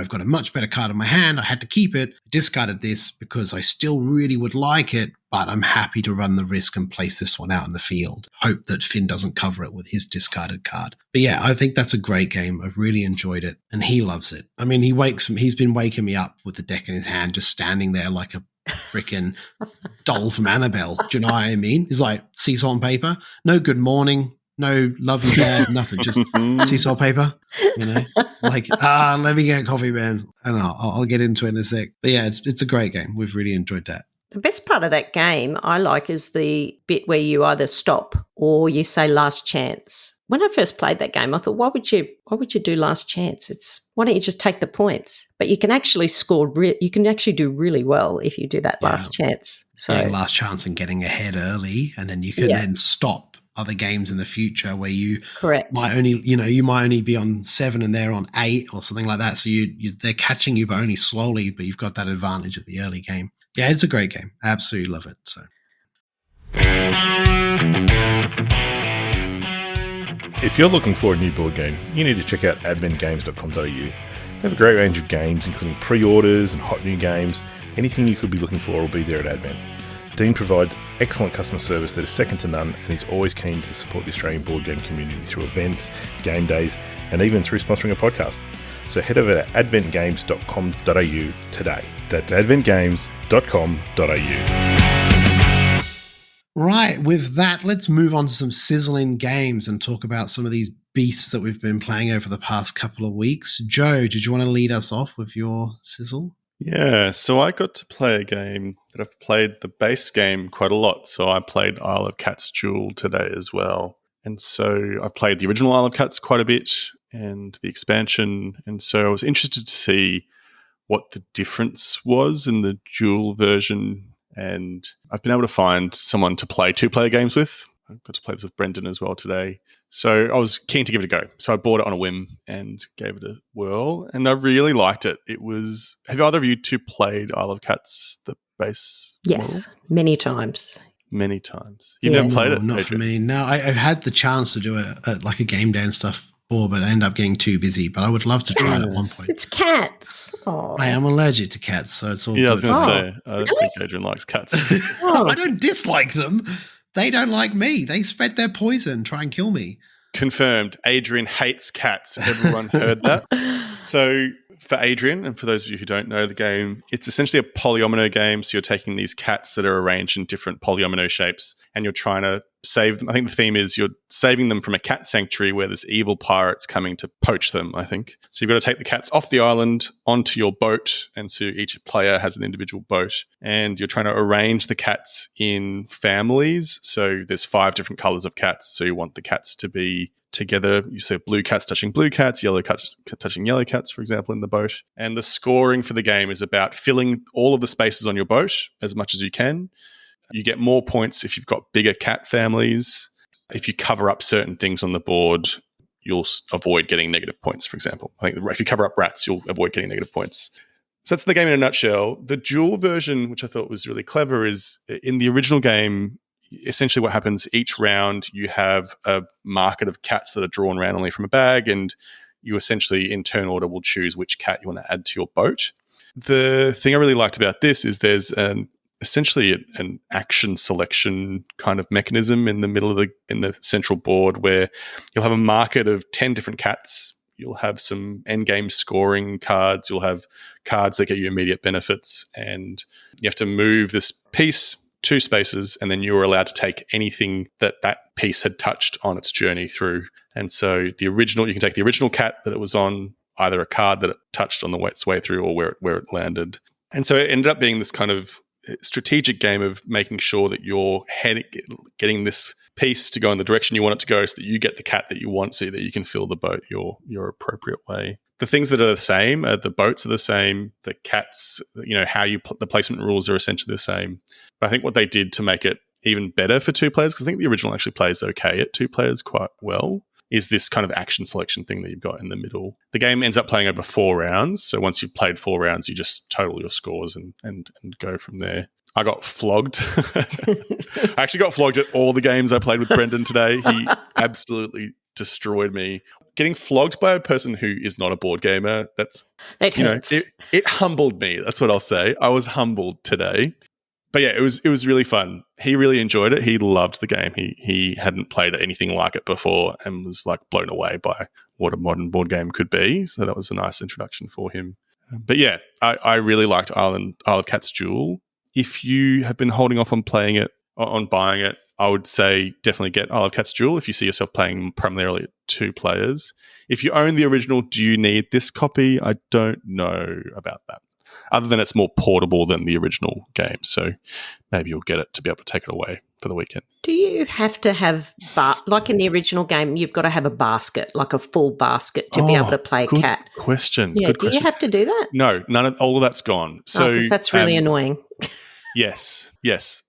got a much better card in my hand. I had to keep it, discarded this because I still really would like it, but I'm happy to run the risk and place this one out in the field. Hope that Finn doesn't cover it with his discarded card. But yeah, I think that's a great game. I've really enjoyed it and he loves it. I mean, he's been waking me up with the deck in his hand, just standing there like a freaking doll from Annabelle. Do you know what I mean? He's like, seesaw and paper, no good morning, no love you dad, nothing, just seesaw paper, like, let me get coffee, man. I know, I'll get into it in a sec. But yeah, it's a great game. We've really enjoyed that. The best part of that game I like is the bit where you either stop or you say last chance. When I first played that game, I thought, why would you do last chance? Why don't you just take the points? But you can actually score. You can actually do really well if you do that last chance. So last chance and getting ahead early, and then you can then stop other games in the future where you might only be on 7 and they're on 8 or something like that. So they're catching you, but only slowly. But you've got that advantage at the early game. Yeah, it's a great game. I absolutely love it. So. If you're looking for a new board game, you need to check out adventgames.com.au. They have a great range of games, including pre-orders and hot new games. Anything you could be looking for will be there at Advent. Dean provides excellent customer service that is second to none, and he's always keen to support the Australian board game community through events, game days, and even through sponsoring a podcast. So head over to adventgames.com.au today. That's adventgames.com.au. Right, with that, let's move on to some sizzling games and talk about some of these beasts that we've been playing over the past couple of weeks. Joe, did you want to lead us off with your sizzle? Yeah, so I got to play a game that I've played the base game quite a lot. So I played Isle of Cats Duel today as well. And so I've played the original Isle of Cats quite a bit and the expansion. And so I was interested to see what the difference was in the Duel version. And I've been able to find someone to play 2-player games with. I got to play this with Brendan as well today. So I was keen to give it a go. So I bought it on a whim and gave it a whirl. And I really liked it. Have either of you 2 played Isle of Cats, the base Yes, model? Many times. Many times. You've never played it? Not Adrian? For me. No, I've had the chance to do it at like a game day and stuff before, but I end up getting too busy. But I would love to try it at one point. It's cats. Oh. I am allergic to cats, so it's all good. I was going to say, I don't really? think Adrian likes cats. I don't dislike them. They don't like me. They spread their poison, try and kill me. Confirmed. Adrian hates cats. Everyone heard that. So for Adrian, and for those of you who don't know the game, it's essentially a polyomino game. So you're taking these cats that are arranged in different polyomino shapes and you're trying to save them. I think the theme is you're saving them from a cat sanctuary where there's evil pirates coming to poach them, I think. So you've got to take the cats off the island onto your boat. And so each player has an individual boat. And you're trying to arrange the cats in families. So there's 5 different colors of cats. So you want the cats to be together. You say blue cats touching blue cats, yellow cats touching yellow cats, for example, in the boat. And the scoring for the game is about filling all of the spaces on your boat as much as you can. You get more points if you've got bigger cat families. If you cover up certain things on the board, you'll avoid getting negative points, for example. I think if you cover up rats, you'll avoid getting negative points. So that's the game in a nutshell. The Duel version, which I thought was really clever, is in the original game, essentially what happens each round, you have a market of cats that are drawn randomly from a bag, and you essentially, in turn order, will choose which cat you want to add to your boat. The thing I really liked about this is there's essentially an action selection kind of mechanism in the middle of in the central board where you'll have a market of 10 different cats. You'll have some endgame scoring cards. You'll have cards that get you immediate benefits, and you have to move this piece 2 spaces, and then you were allowed to take anything that piece had touched on its journey through. And so you can take the original cat that it was on, either a card that it touched on its way through or where it landed. And so it ended up being this kind of strategic game of making sure that you're getting this piece to go in the direction you want it to go, so that you get the cat that you want, so that you can fill the boat your appropriate way. The things that are the same, the boats are the same, the cats, how the placement rules are essentially the same. But I think what they did to make it even better for 2 players, because I think the original actually plays okay at 2 players quite well, is this kind of action selection thing that you've got in the middle. The game ends up playing over 4 rounds. So once you've played 4 rounds, you just total your scores and go from there. I got flogged. I actually got flogged at all the games I played with Brendan today. He absolutely destroyed me. Getting flogged by a person who is not a board gamer, that hurts. It humbled me. That's what I'll say. I was humbled today. But yeah, it was really fun. He really enjoyed it. He loved the game. He hadn't played anything like it before and was like blown away by what a modern board game could be. So that was a nice introduction for him. But yeah, I really liked Isle of Cats Duel. If you have been holding off on playing it, on buying it, I would say definitely get Isle of Cats Duel if you see yourself playing primarily at 2 players. If you own the original, do you need this copy? I don't know about that. Other than it's more portable than the original game. So maybe you'll get it to be able to take it away for the weekend. Do you have to have, like in the original game, you've got to have a basket, like a full basket to be able to play cat? Question. Yeah, good do question. you have to do that? No, all of that's gone. So because that's really annoying. Yes.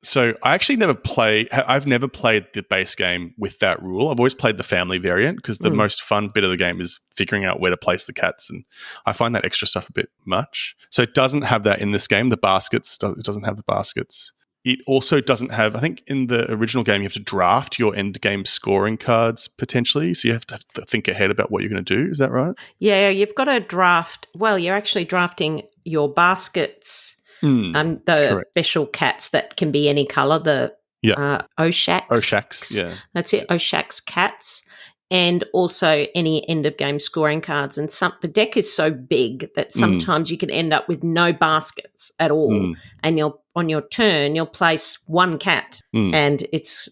So I've never played the base game with that rule. I've always played the family variant because the most fun bit of the game is figuring out where to place the cats, and I find that extra stuff a bit much. So it doesn't have that in this game. It doesn't have the baskets. It also doesn't have, I think in the original game, you have to draft your end game scoring cards potentially. So you have to think ahead about what you're going to do. Is that right? Yeah, you've got to draft. Well, you're actually drafting your baskets. Correct. Special cats that can be any colour, the Oshaks. Oshaks, yeah. That's it, Oshaks cats. And also any end-of-game scoring cards. And the deck is so big that sometimes you can end up with no baskets at all. And on your turn, you'll place 1 cat. And it's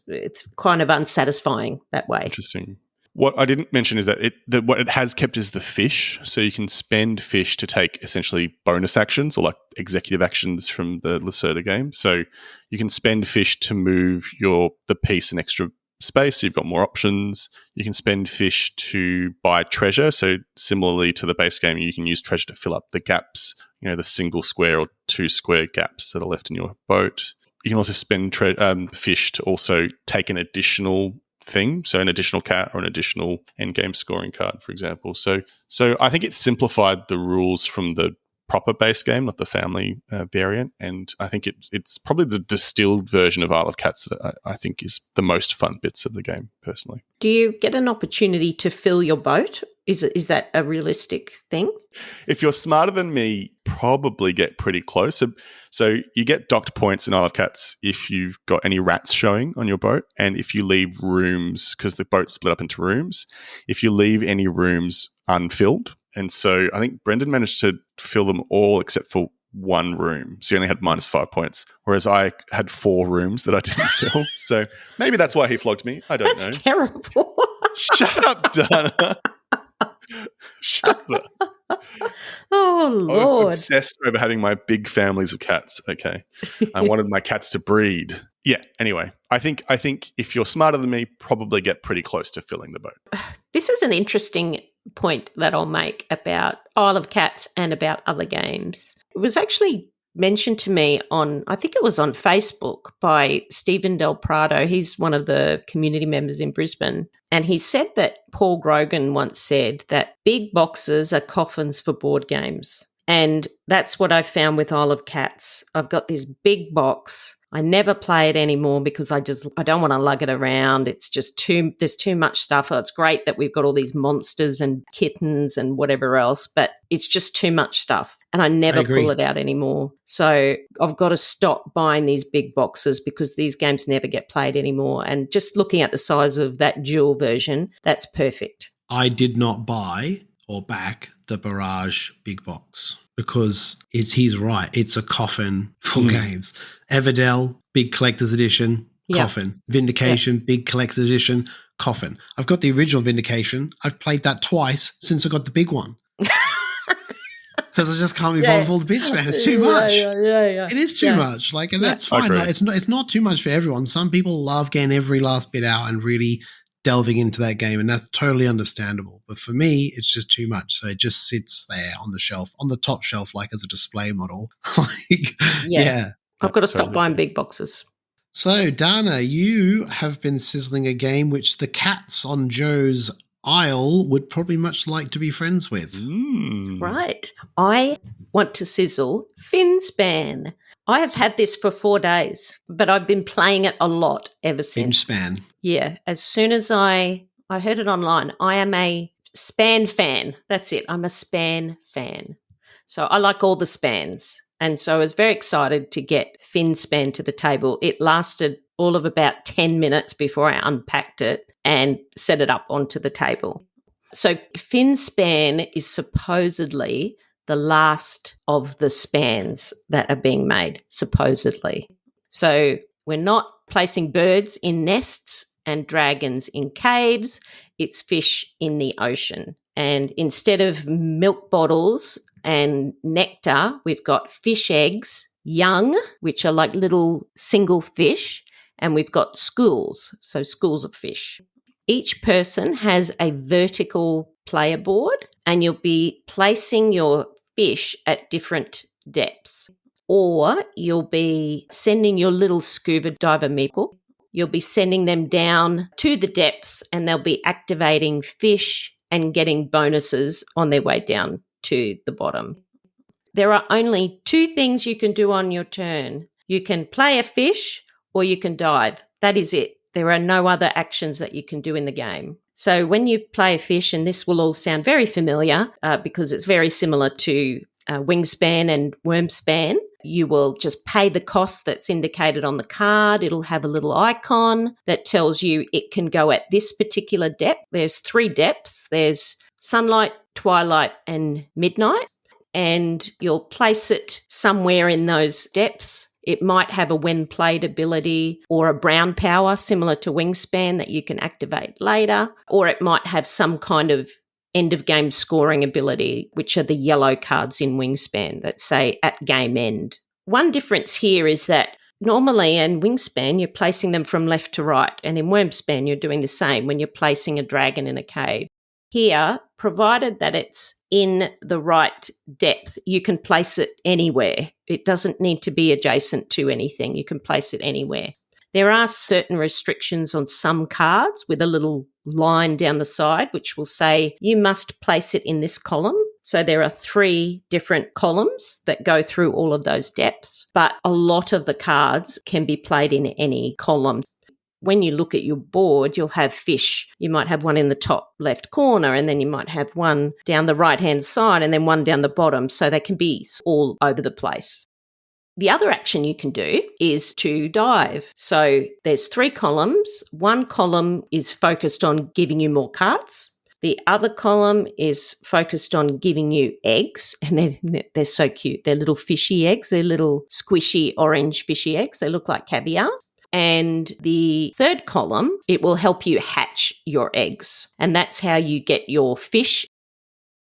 kind of unsatisfying that way. Interesting. What I didn't mention is that what it has kept is the fish. So you can spend fish to take essentially bonus actions or like executive actions from the Lacerda game. So you can spend fish to move the piece an extra space. So you've got more options. You can spend fish to buy treasure. So similarly to the base game, you can use treasure to fill up the gaps, the single square or 2 square gaps that are left in your boat. You can also spend fish to also take an additional thing, so an additional cat or an additional endgame scoring card, for example. So I think it simplified the rules from the proper base game, not the family variant, and I think it's probably the distilled version of Isle of Cats that I think is the most fun bits of the game, personally. Do you get an opportunity to fill your boat? Is that a realistic thing? If you're smarter than me, probably get pretty close. So you get docked points in Isle of Cats if you've got any rats showing on your boat, and if you leave rooms, because the boat's split up into rooms, if you leave any rooms unfilled. And so I think Brendan managed to fill them all except for 1 room. So he only had -5 points, whereas I had 4 rooms that I didn't fill. So maybe that's why he flogged me. I don't know. That's terrible. Shut up, Dana. Shut up. Oh, Lord. I was obsessed over having my big families of cats. Okay. I wanted my cats to breed. Yeah. Anyway, I think if you're smarter than me, probably get pretty close to filling the boat. This is an interesting point that I'll make about Isle of Cats and about other games. It was actually mentioned to me I think it was on Facebook by Stephen Del Prado. He's one of the community members in Brisbane. And he said that Paul Grogan once said that big boxes are coffins for board games. And that's what I found with Isle of Cats. I've got this big box. I never play it anymore because I don't want to lug it around. It's just there's too much stuff. It's great that we've got all these monsters and kittens and whatever else, but it's just too much stuff. And I never pull it out anymore. So I've got to stop buying these big boxes because these games never get played anymore. And just looking at the size of that Duel version, that's perfect. I did not buy or back the Barrage big box because he's right. It's a coffin for games. Everdell, big collector's edition, coffin. Vindication, big collector's edition, coffin. I've got the original Vindication. I've played that twice since I got the big one. Because I just can't be bothered with all the bits, man. It's too much. It is too much. Like, and that's fine. Like, it's not too much for everyone. Some people love getting every last bit out and really delving into that game, and that's totally understandable. But for me, it's just too much. So it just sits there on the shelf, on the top shelf, like as a display model. I've got to stop buying big boxes. So, Dana, you have been sizzling a game which the cats on Joe's aisle would probably much like to be friends with. Right. I want to sizzle Finspan. I have had this for 4 days, but I've been playing it a lot ever since. Finspan. Yeah. As soon as I heard it online, I am a Span fan. That's it. I'm a Span fan. So I like all the Spans. And so I was very excited to get Finspan to the table. It lasted all of about 10 minutes before I unpacked it and set it up onto the table. So Finspan is supposedly the last of the spans that are being made, supposedly. So we're not placing birds in nests and dragons in caves. It's fish in the ocean. And instead of milk bottles and nectar, we've got fish eggs, young, which are like little single fish, and we've got schools, so schools of fish. Each person has a vertical player board, and you'll be placing your fish at different depths. Or you'll be sending your little scuba diver meeple. You'll be sending them down to the depths, and they'll be activating fish and getting bonuses on their way down to the bottom. There are only 2 things you can do on your turn. You can play a fish or you can dive. That is it. There are no other actions that you can do in the game. So when you play a fish, and this will all sound very familiar because it's very similar to Wingspan and Wormspan, you will just pay the cost that's indicated on the card. It'll have a little icon that tells you it can go at this particular depth. There's 3 depths. There's sunlight, twilight, and midnight. And you'll place it somewhere in those depths. It might have a when played ability or a brown power similar to Wingspan that you can activate later, or it might have some kind of end of game scoring ability, which are the yellow cards in Wingspan that say at game end. One difference here is that normally in Wingspan, you're placing them from left to right, and in Wormspan, you're doing the same when you're placing a dragon in a cave. Here, provided that it's in the right depth, you can place it anywhere. It doesn't need to be adjacent to anything. You can place it anywhere. There are certain restrictions on some cards with a little line down the side which will say you must place it in this column. So there are 3 different columns that go through all of those depths, but a lot of the cards can be played in any column. When you look at your board, you'll have fish. You might have one in the top left corner, and then you might have one down the right-hand side, and then one down the bottom. So they can be all over the place. The other action you can do is to dive. So there's 3 columns. One column is focused on giving you more cards. The other column is focused on giving you eggs, and they're so cute. They're little fishy eggs. They're little squishy orange fishy eggs. They look like caviar. And the third column, it will help you hatch your eggs. And that's how you get your fish.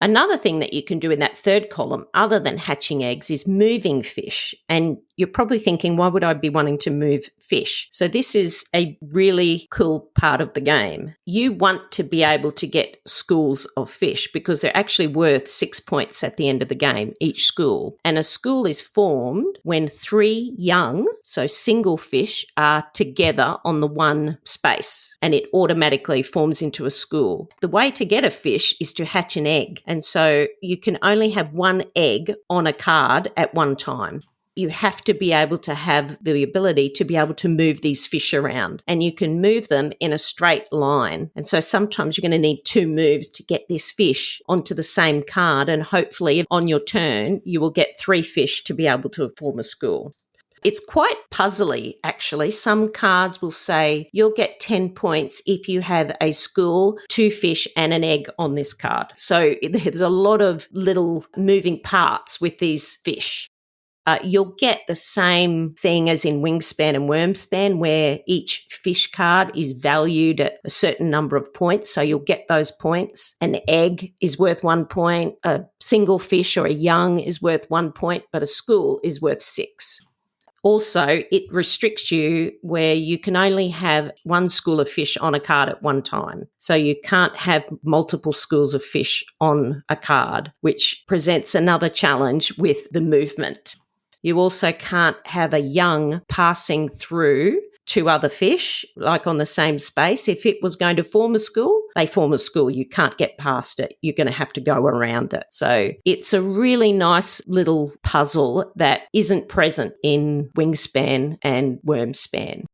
Another thing that you can do in that third column, other than hatching eggs, is moving fish. And you're probably thinking, why would I be wanting to move fish? So this is a really cool part of the game. You want to be able to get schools of fish because they're actually worth 6 points at the end of the game, each school. And a school is formed when 3 young, so single fish, are together on the one space, and it automatically forms into a school. The way to get a fish is to hatch an egg. And so you can only have 1 egg on a card at one time. You have to be able to have the ability to be able to move these fish around, and you can move them in a straight line. And so sometimes you're going to need 2 moves to get this fish onto the same card, and hopefully on your turn you will get 3 fish to be able to form a school. It's quite puzzly, actually. Some cards will say you'll get 10 points if you have a school, 2 fish, and an egg on this card. So there's a lot of little moving parts with these fish. You'll get the same thing as in Wingspan and Wormspan, where each fish card is valued at a certain number of points. So you'll get those points. An egg is worth 1 point. A single fish or a young is worth 1 point, but a school is worth 6. Also, it restricts you where you can only have one school of fish on a card at one time. So you can't have multiple schools of fish on a card, which presents another challenge with the movement. You also can't have a young passing through 2 other fish, like on the same space. If it was going to form a school, they form a school. You can't get past it. You're going to have to go around it. So it's a really nice little puzzle that isn't present in Wingspan and Wormspan.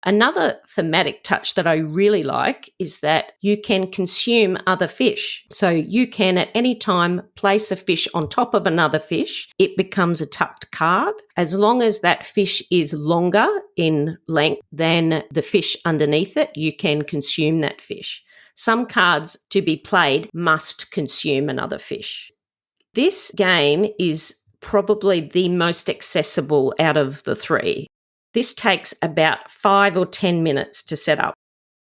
Another thematic touch that I really like is that you can consume other fish. So you can at any time place a fish on top of another fish. It becomes a tucked card. As long as that fish is longer in length than the fish underneath it, you can consume that fish. Some cards to be played must consume another fish. This game is probably the most accessible out of the 3. This takes about 5 or 10 minutes to set up.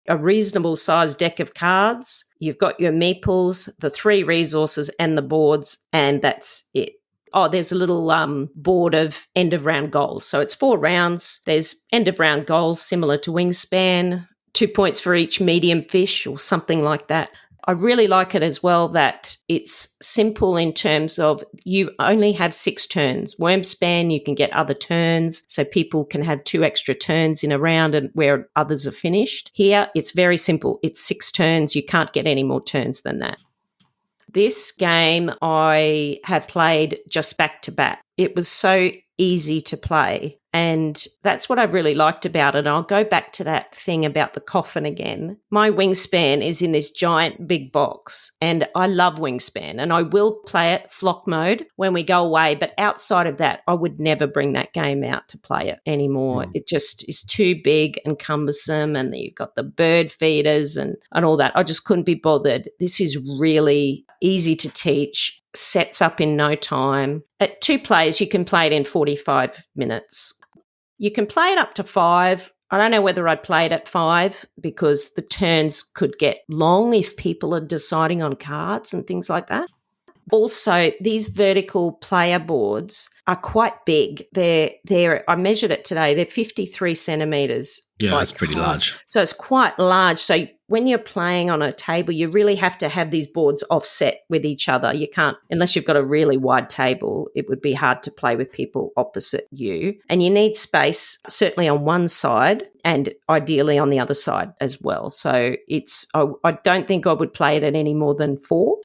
A reasonable sized deck of cards, you've got your meeples, the 3 resources and the boards, and that's it. Oh, there's a little board of end of round goals. So it's 4 rounds. There's end of round goals similar to Wingspan, 2 points for each medium fish or something like that. I really like it as well that it's simple in terms of you only have 6 turns. Wormspan, you can get other turns, so people can have 2 extra turns in a round and where others are finished. Here, it's very simple. It's 6 turns. You can't get any more turns than that. This game I have played just back to back. It was so easy to play. And that's what I really liked about it. I'll go back to that thing about the coffin again. My Wingspan is in this giant big box, and I love Wingspan, and I will play it flock mode when we go away. But outside of that, I would never bring that game out to play it anymore. It just is too big and cumbersome, and you've got the bird feeders and all that. I just couldn't be bothered. This is really easy to teach, sets up in no time. At 2 players, you can play it in 45 minutes. You can play it up to 5. I don't know whether I'd play it at 5 because the turns could get long if people are deciding on cards and things like that. Also, these vertical player boards are quite big. They're I measured it today. They're 53 centimetres. Yeah, that's pretty large. So it's quite large. So when you're playing on a table, you really have to have these boards offset with each other. You can't, unless you've got a really wide table, it would be hard to play with people opposite you. And you need space certainly on one side and ideally on the other side as well. So I don't think I would play it at any more than 4.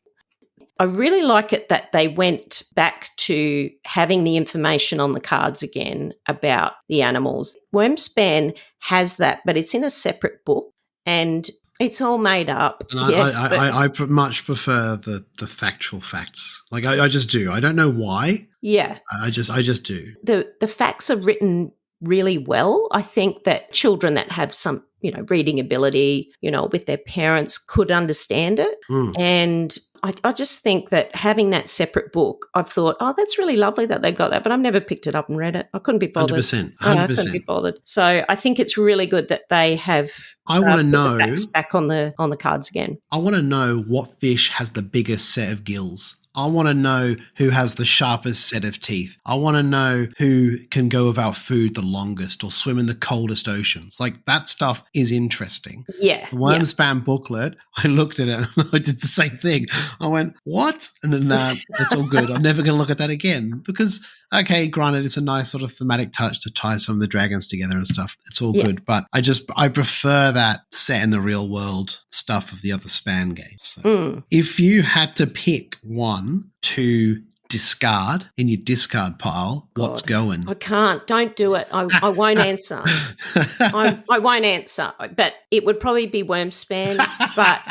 I really like it that they went back to having the information on the cards again about the animals. Wormspan has that, but it's in a separate book and it's all made up. And I much prefer the factual facts. Like I just do. I don't know why. Yeah. I just do. The facts are written really well. I think that children that have some, reading ability, with their parents could understand it. And I just think that having that separate book, I've thought, oh, that's really lovely that they got that, but I've never picked it up and read it. I couldn't be bothered. 100%. I couldn't be bothered. So I think it's really good that they have I want to know the facts back on the cards again. I want to know what fish has the biggest set of gills. I want to know who has the sharpest set of teeth. I want to know who can go without food the longest or swim in the coldest oceans. Like that stuff is interesting. Yeah. The Wormspan booklet, I looked at it and I did the same thing. I went, what? And then it's all good. I'm never going to look at that again because, okay, granted, it's a nice sort of thematic touch to tie some of the dragons together and stuff. It's all good. But I prefer that set in the real world stuff of the other Span games. So if you had to pick one to discard in your discard pile, what's going? I can't. Don't do it. I won't answer. I won't answer. But it would probably be Wormspan. But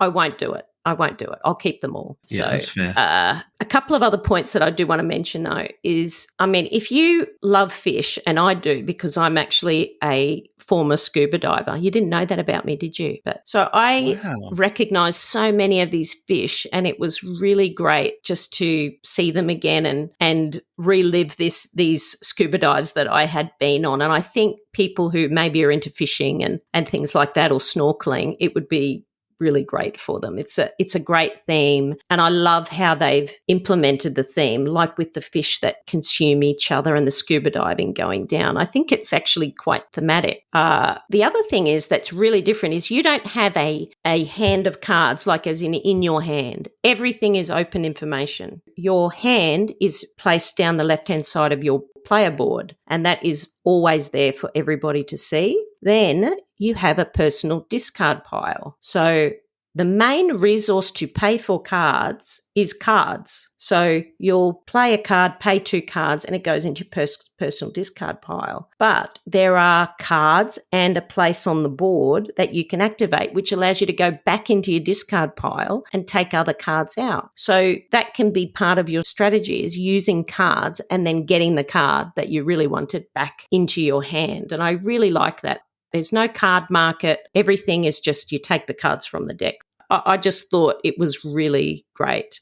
I won't do it. I won't do it. I'll keep them all. Yeah, so, that's fair. A couple of other points that I do want to mention, though, is, I mean, if you love fish, and I do because I'm actually a former scuba diver. You didn't know that about me, did you? But so I recognise so many of these fish, and it was really great just to see them again and relive these scuba dives that I had been on. And I think people who maybe are into fishing and things like that, or snorkeling, it would be really great for them. It's a great theme, and I love how they've implemented the theme, like with the fish that consume each other and the scuba diving going down. I think it's actually quite thematic. The other thing is that's really different is you don't have a hand of cards, like as in your hand. Everything is open information. Your hand is placed down the left-hand side of your player board, and that is always there for everybody to see. Then you have a personal discard pile. So the main resource to pay for cards is cards. So you'll play a card, pay 2 cards, and it goes into personal discard pile. But there are cards and a place on the board that you can activate, which allows you to go back into your discard pile and take other cards out. So that can be part of your strategy, is using cards and then getting the card that you really wanted back into your hand. And I really like that. There's no card market. Everything is just you take the cards from the deck. I just thought it was really great.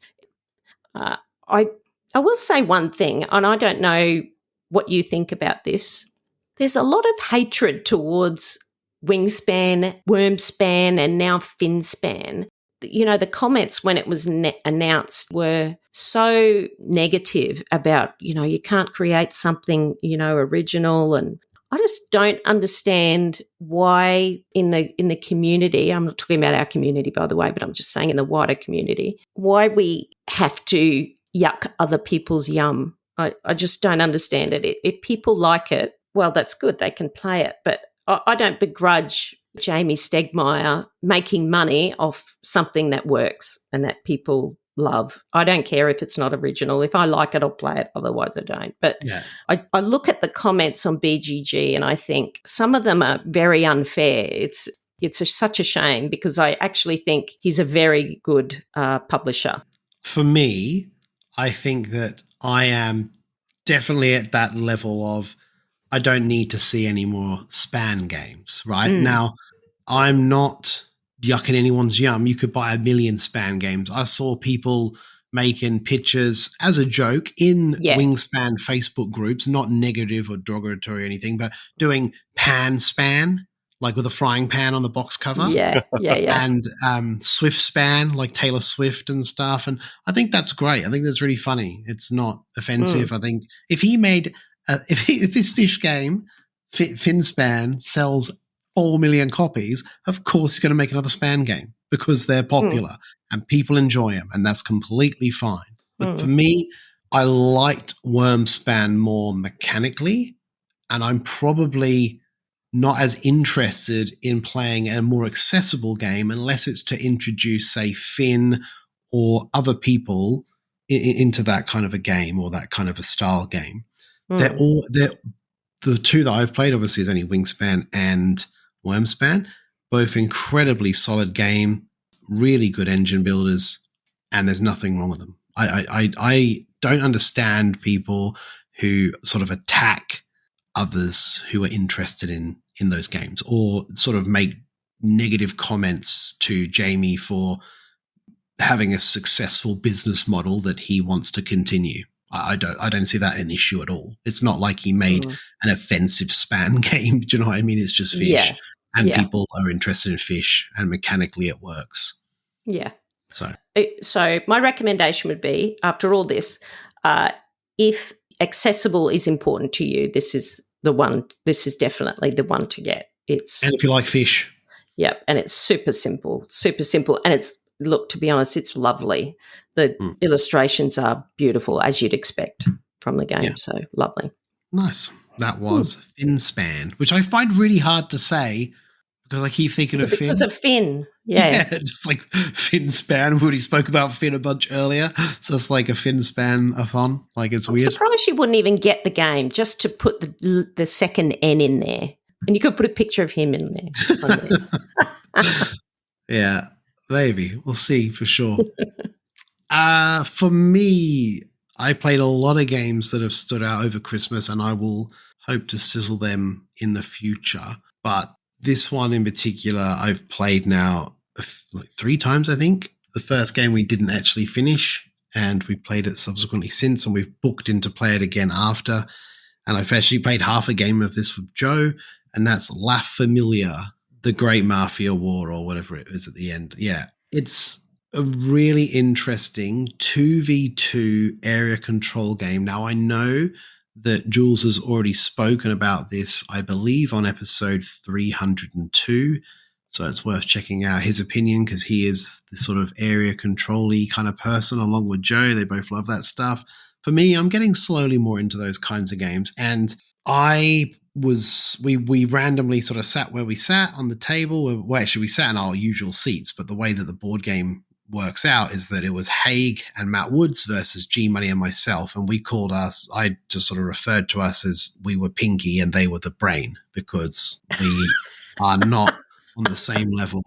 I will say one thing, and I don't know what you think about this. There's a lot of hatred towards Wingspan, Wormspan, and now Finspan. You know, the comments when it was announced were so negative about, you can't create something, original, and I just don't understand why in the community, I'm not talking about our community, by the way, but I'm just saying in the wider community, why we have to yuck other people's yum. I just don't understand it. If people like it, well, that's good. They can play it. But I don't begrudge Jamie Stegmaier making money off something that works and that people love. I don't care if it's not original. If I like it, I'll play it. Otherwise, I don't. But yeah. I look at the comments on BGG and I think some of them are very unfair. It's such a shame because I actually think he's a very good publisher. For me, I think that I am definitely at that level of I don't need to see any more span games, right? Now, I'm not yucking anyone's yum. You could buy 1 million span games. I saw people making pictures as a joke in Wingspan Facebook groups, not negative or derogatory or anything, but doing pan span, like with a frying pan on the box cover. Yeah. And Swift span, like Taylor Swift and stuff. And I think that's great. I think that's really funny. It's not offensive. I think if he made, if this fish game, Finspan, sells 4 million copies, of course he's going to make another span game because they're popular and people enjoy them, and that's completely fine. But for me, I liked Wormspan more mechanically, and I'm probably not as interested in playing a more accessible game unless it's to introduce, say, Finn or other people into that kind of a game or that kind of a style game. They're the two that I've played, obviously, is only Wingspan and Wormspan, both incredibly solid game, really good engine builders, and there's nothing wrong with them. I don't understand people who sort of attack others who are interested in those games or sort of make negative comments to Jamie for having a successful business model that he wants to continue. I don't see that an issue at all. It's not like he made an offensive span game. Do you know what I mean? It's just fish, and people are interested in fish, and mechanically it works. Yeah. So my recommendation would be, after all this, if accessible is important to you, this is the one. This is definitely the one to get. And if you like fish, and it's super simple, and it's. Look, to be honest, it's lovely. The illustrations are beautiful, as you'd expect from the game. So lovely. Nice. That was Finspan, which I find really hard to say because I keep thinking of Finn. Because of Finn, yeah. Just like Finspan. We already spoke about Finn a bunch earlier. So it's like a Finspan-a-thon. Like it's weird. I'm surprised you wouldn't even get the game just to put the second N in there. And you could put a picture of him in there. Yeah. Maybe. We'll see for sure. For me, I played a lot of games that have stood out over Christmas, and I will hope to sizzle them in the future. But this one in particular, I've played now like 3 times, I think. The first game we didn't actually finish, and we played it subsequently since, and we've booked in to play it again after. And I've actually played half a game of this with Joe, and that's La Famiglia, the Great Mafia War, or whatever it is at the end. Yeah, it's a really interesting 2v2 area control game. Now, I know that Jules has already spoken about this, I believe, on episode 302. So it's worth checking out his opinion, because he is the sort of area control-y kind of person along with Joe. They both love that stuff. For me, I'm getting slowly more into those kinds of games. And we randomly sort of sat where we sat on the table. Well, actually, we sat in our usual seats, but the way that the board game works out is that it was Haig and Matt Woods versus G Money and myself. And I just sort of referred to us as we were Pinky and they were the brain, because we are not on the same level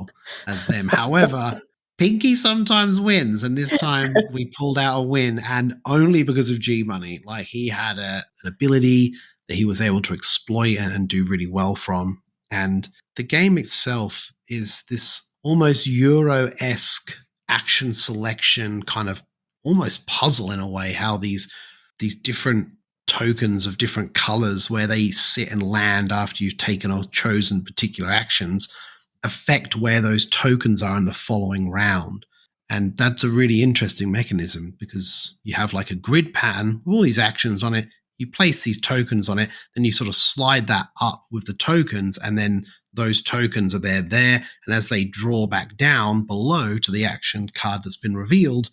as them. However, Pinky sometimes wins, and this time we pulled out a win, and only because of G Money. Like, he had an ability that he was able to exploit and do really well from. And the game itself is this almost Euro-esque action selection kind of almost puzzle in a way, how these different tokens of different colors, where they sit and land after you've taken or chosen particular actions, affect where those tokens are in the following round. And that's a really interesting mechanism, because you have like a grid pattern with all these actions on it. You place these tokens on it, then you sort of slide that up with the tokens, and then those tokens are there. And as they draw back down below to the action card that's been revealed,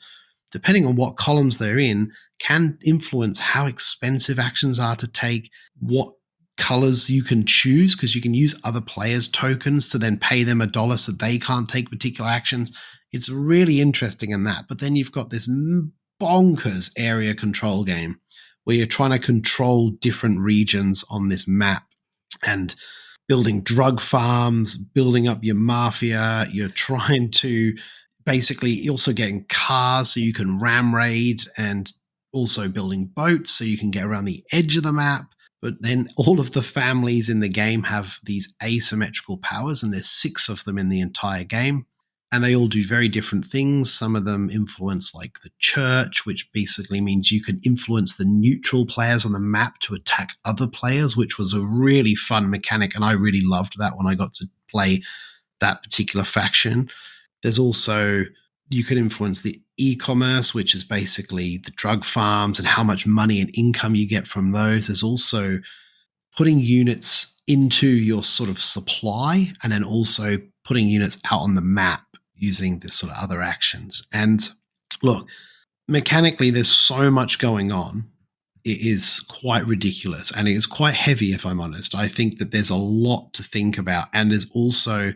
depending on what columns they're in, can influence how expensive actions are to take, what colors you can choose, because you can use other players' tokens to then pay them $1 so they can't take particular actions. It's really interesting in that. But then you've got this bonkers area control game where you're trying to control different regions on this map and building drug farms, building up your mafia. You're trying to basically also getting cars so you can ram raid, and also building boats so you can get around the edge of the map. But then all of the families in the game have these asymmetrical powers, and there's 6 of them in the entire game. And they all do very different things. Some of them influence like the church, which basically means you can influence the neutral players on the map to attack other players, which was a really fun mechanic. And I really loved that when I got to play that particular faction. There's also, you can influence the e-commerce, which is basically the drug farms and how much money and income you get from those. There's also putting units into your sort of supply, and then also putting units out on the map using this sort of other actions. And look, mechanically, there's so much going on. It is quite ridiculous, and it is quite heavy, if I'm honest. I think that there's a lot to think about, and there's also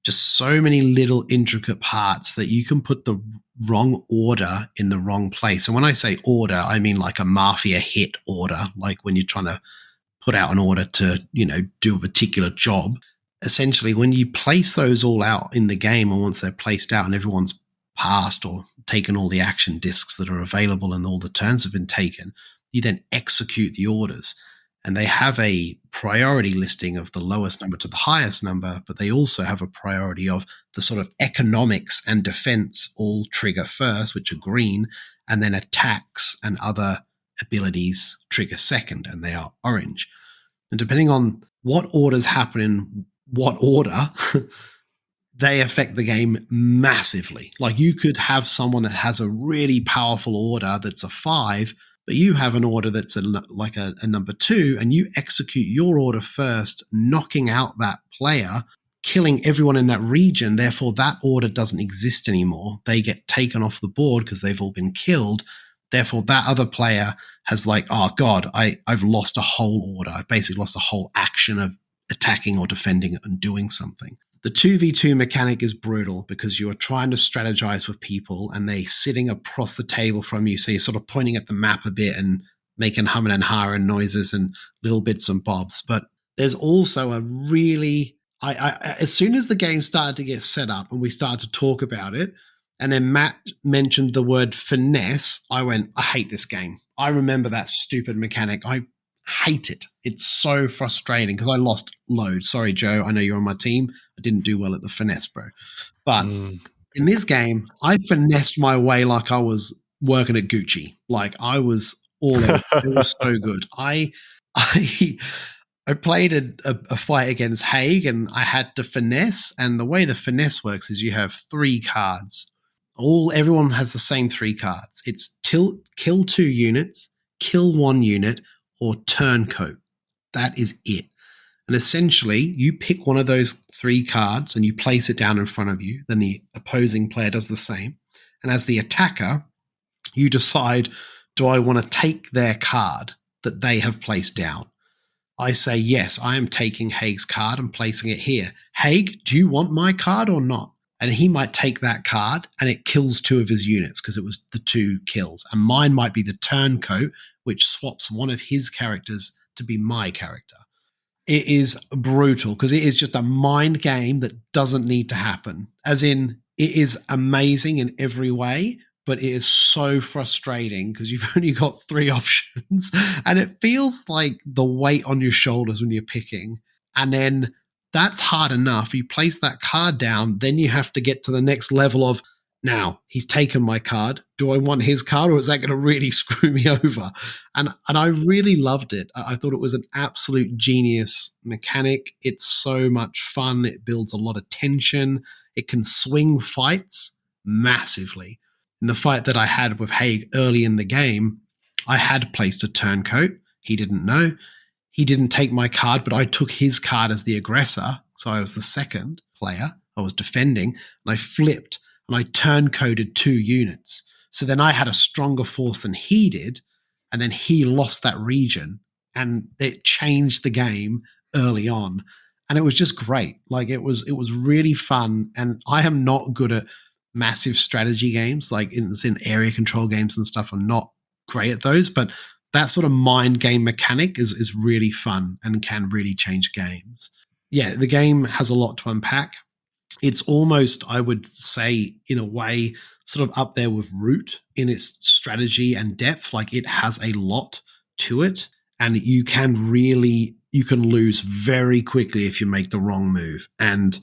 just so many little intricate parts that you can put the wrong order in the wrong place. And when I say order, I mean like a Mafia hit order, like when you're trying to put out an order to, do a particular job. Essentially, when you place those all out in the game, and once they're placed out and everyone's passed or taken all the action discs that are available and all the turns have been taken, you then execute the orders. And they have a priority listing of the lowest number to the highest number, but they also have a priority of the sort of economics and defense all trigger first, which are green, and then attacks and other abilities trigger second, and they are orange. And depending on what orders happen in what order, they affect the game massively. Like, you could have someone that has a really powerful order that's a 5, but you have an order that's a number 2, and you execute your order first, knocking out that player, killing everyone in that region. Therefore, that order doesn't exist anymore. They get taken off the board because they've all been killed. Therefore, that other player has like, oh God, I've lost a whole order. I've basically lost a whole action of attacking or defending and doing something. The 2v2 mechanic is brutal because you are trying to strategize with people and they're sitting across the table from you. So you're sort of pointing at the map a bit and making humming and hawing noises and little bits and bobs. But there's also a really As soon as the game started to get set up and we started to talk about it, and then Matt mentioned the word finesse, I went, I hate this game. I remember that stupid mechanic. I hate it. It's so frustrating because I lost loads. Sorry, Joe. I know you're on my team. I didn't do well at the finesse, bro. But in this game, I finessed my way like I was working at Gucci. Like I was all in. It was so good. I played a fight against Haig and I had to finesse. And the way the finesse works is you have 3 cards. Everyone has the same 3 cards. It's kill 2 units, kill 1 unit, or turncoat. That is it. And essentially, you pick one of those 3 cards and you place it down in front of you. Then the opposing player does the same. And as the attacker, you decide, do I want to take their card that they have placed down? I say, yes, I am taking Haig's card and placing it here. Haig, do you want my card or not? And he might take that card and it kills 2 of his units because it was the 2 kills. And mine might be the turncoat, which swaps one of his characters to be my character. It is brutal because it is just a mind game that doesn't need to happen. As in, it is amazing in every way, but it is so frustrating because you've only got 3 options and it feels like the weight on your shoulders when you're picking. And then that's hard enough. You place that card down, then you have to get to the next level of, now he's taken my card. Do I want his card or is that going to really screw me over? And I really loved it. I thought it was an absolute genius mechanic. It's so much fun. It builds a lot of tension. It can swing fights massively. In the fight that I had with Haig early in the game, I had placed a turncoat. He didn't know. He didn't take my card, but I took his card as the aggressor. So I was the second player. I was defending, and I flipped, and I turncoated 2 units. So then I had a stronger force than he did, and then he lost that region, and it changed the game early on. And it was just great. Like it was really fun. And I am not good at massive strategy games, like in area control games and stuff. I'm not great at those, but that sort of mind game mechanic is really fun and can really change games. Yeah, the game has a lot to unpack. It's almost, I would say, in a way, sort of up there with Root in its strategy and depth. Like it has a lot to it, and you can lose very quickly if you make the wrong move. And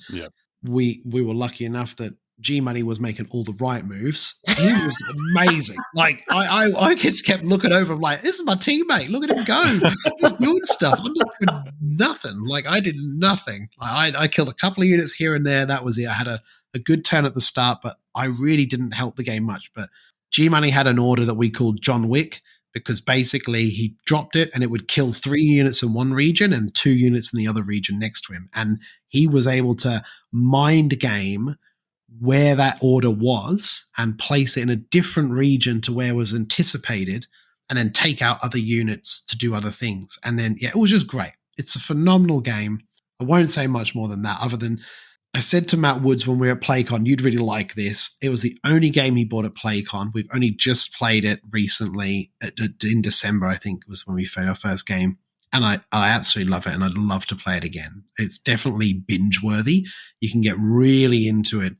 we were lucky enough that G-Money was making all the right moves. He was amazing. Like I just kept looking over him like, this is my teammate. Look at him go. He's doing stuff. I'm not doing nothing. Like I did nothing. I killed a couple of units here and there. That was it. I had a good turn at the start, but I really didn't help the game much. But G-Money had an order that we called John Wick because basically he dropped it and it would kill 3 units in one region and 2 units in the other region next to him. And he was able to mind game where that order was and place it in a different region to where it was anticipated and then take out other units to do other things. And then, it was just great. It's a phenomenal game. I won't say much more than that other than I said to Matt Woods when we were at PlayCon, you'd really like this. It was the only game he bought at PlayCon. We've only just played it recently in December, I think was when we played our first game. And I absolutely love it and I'd love to play it again. It's definitely binge worthy. You can get really into it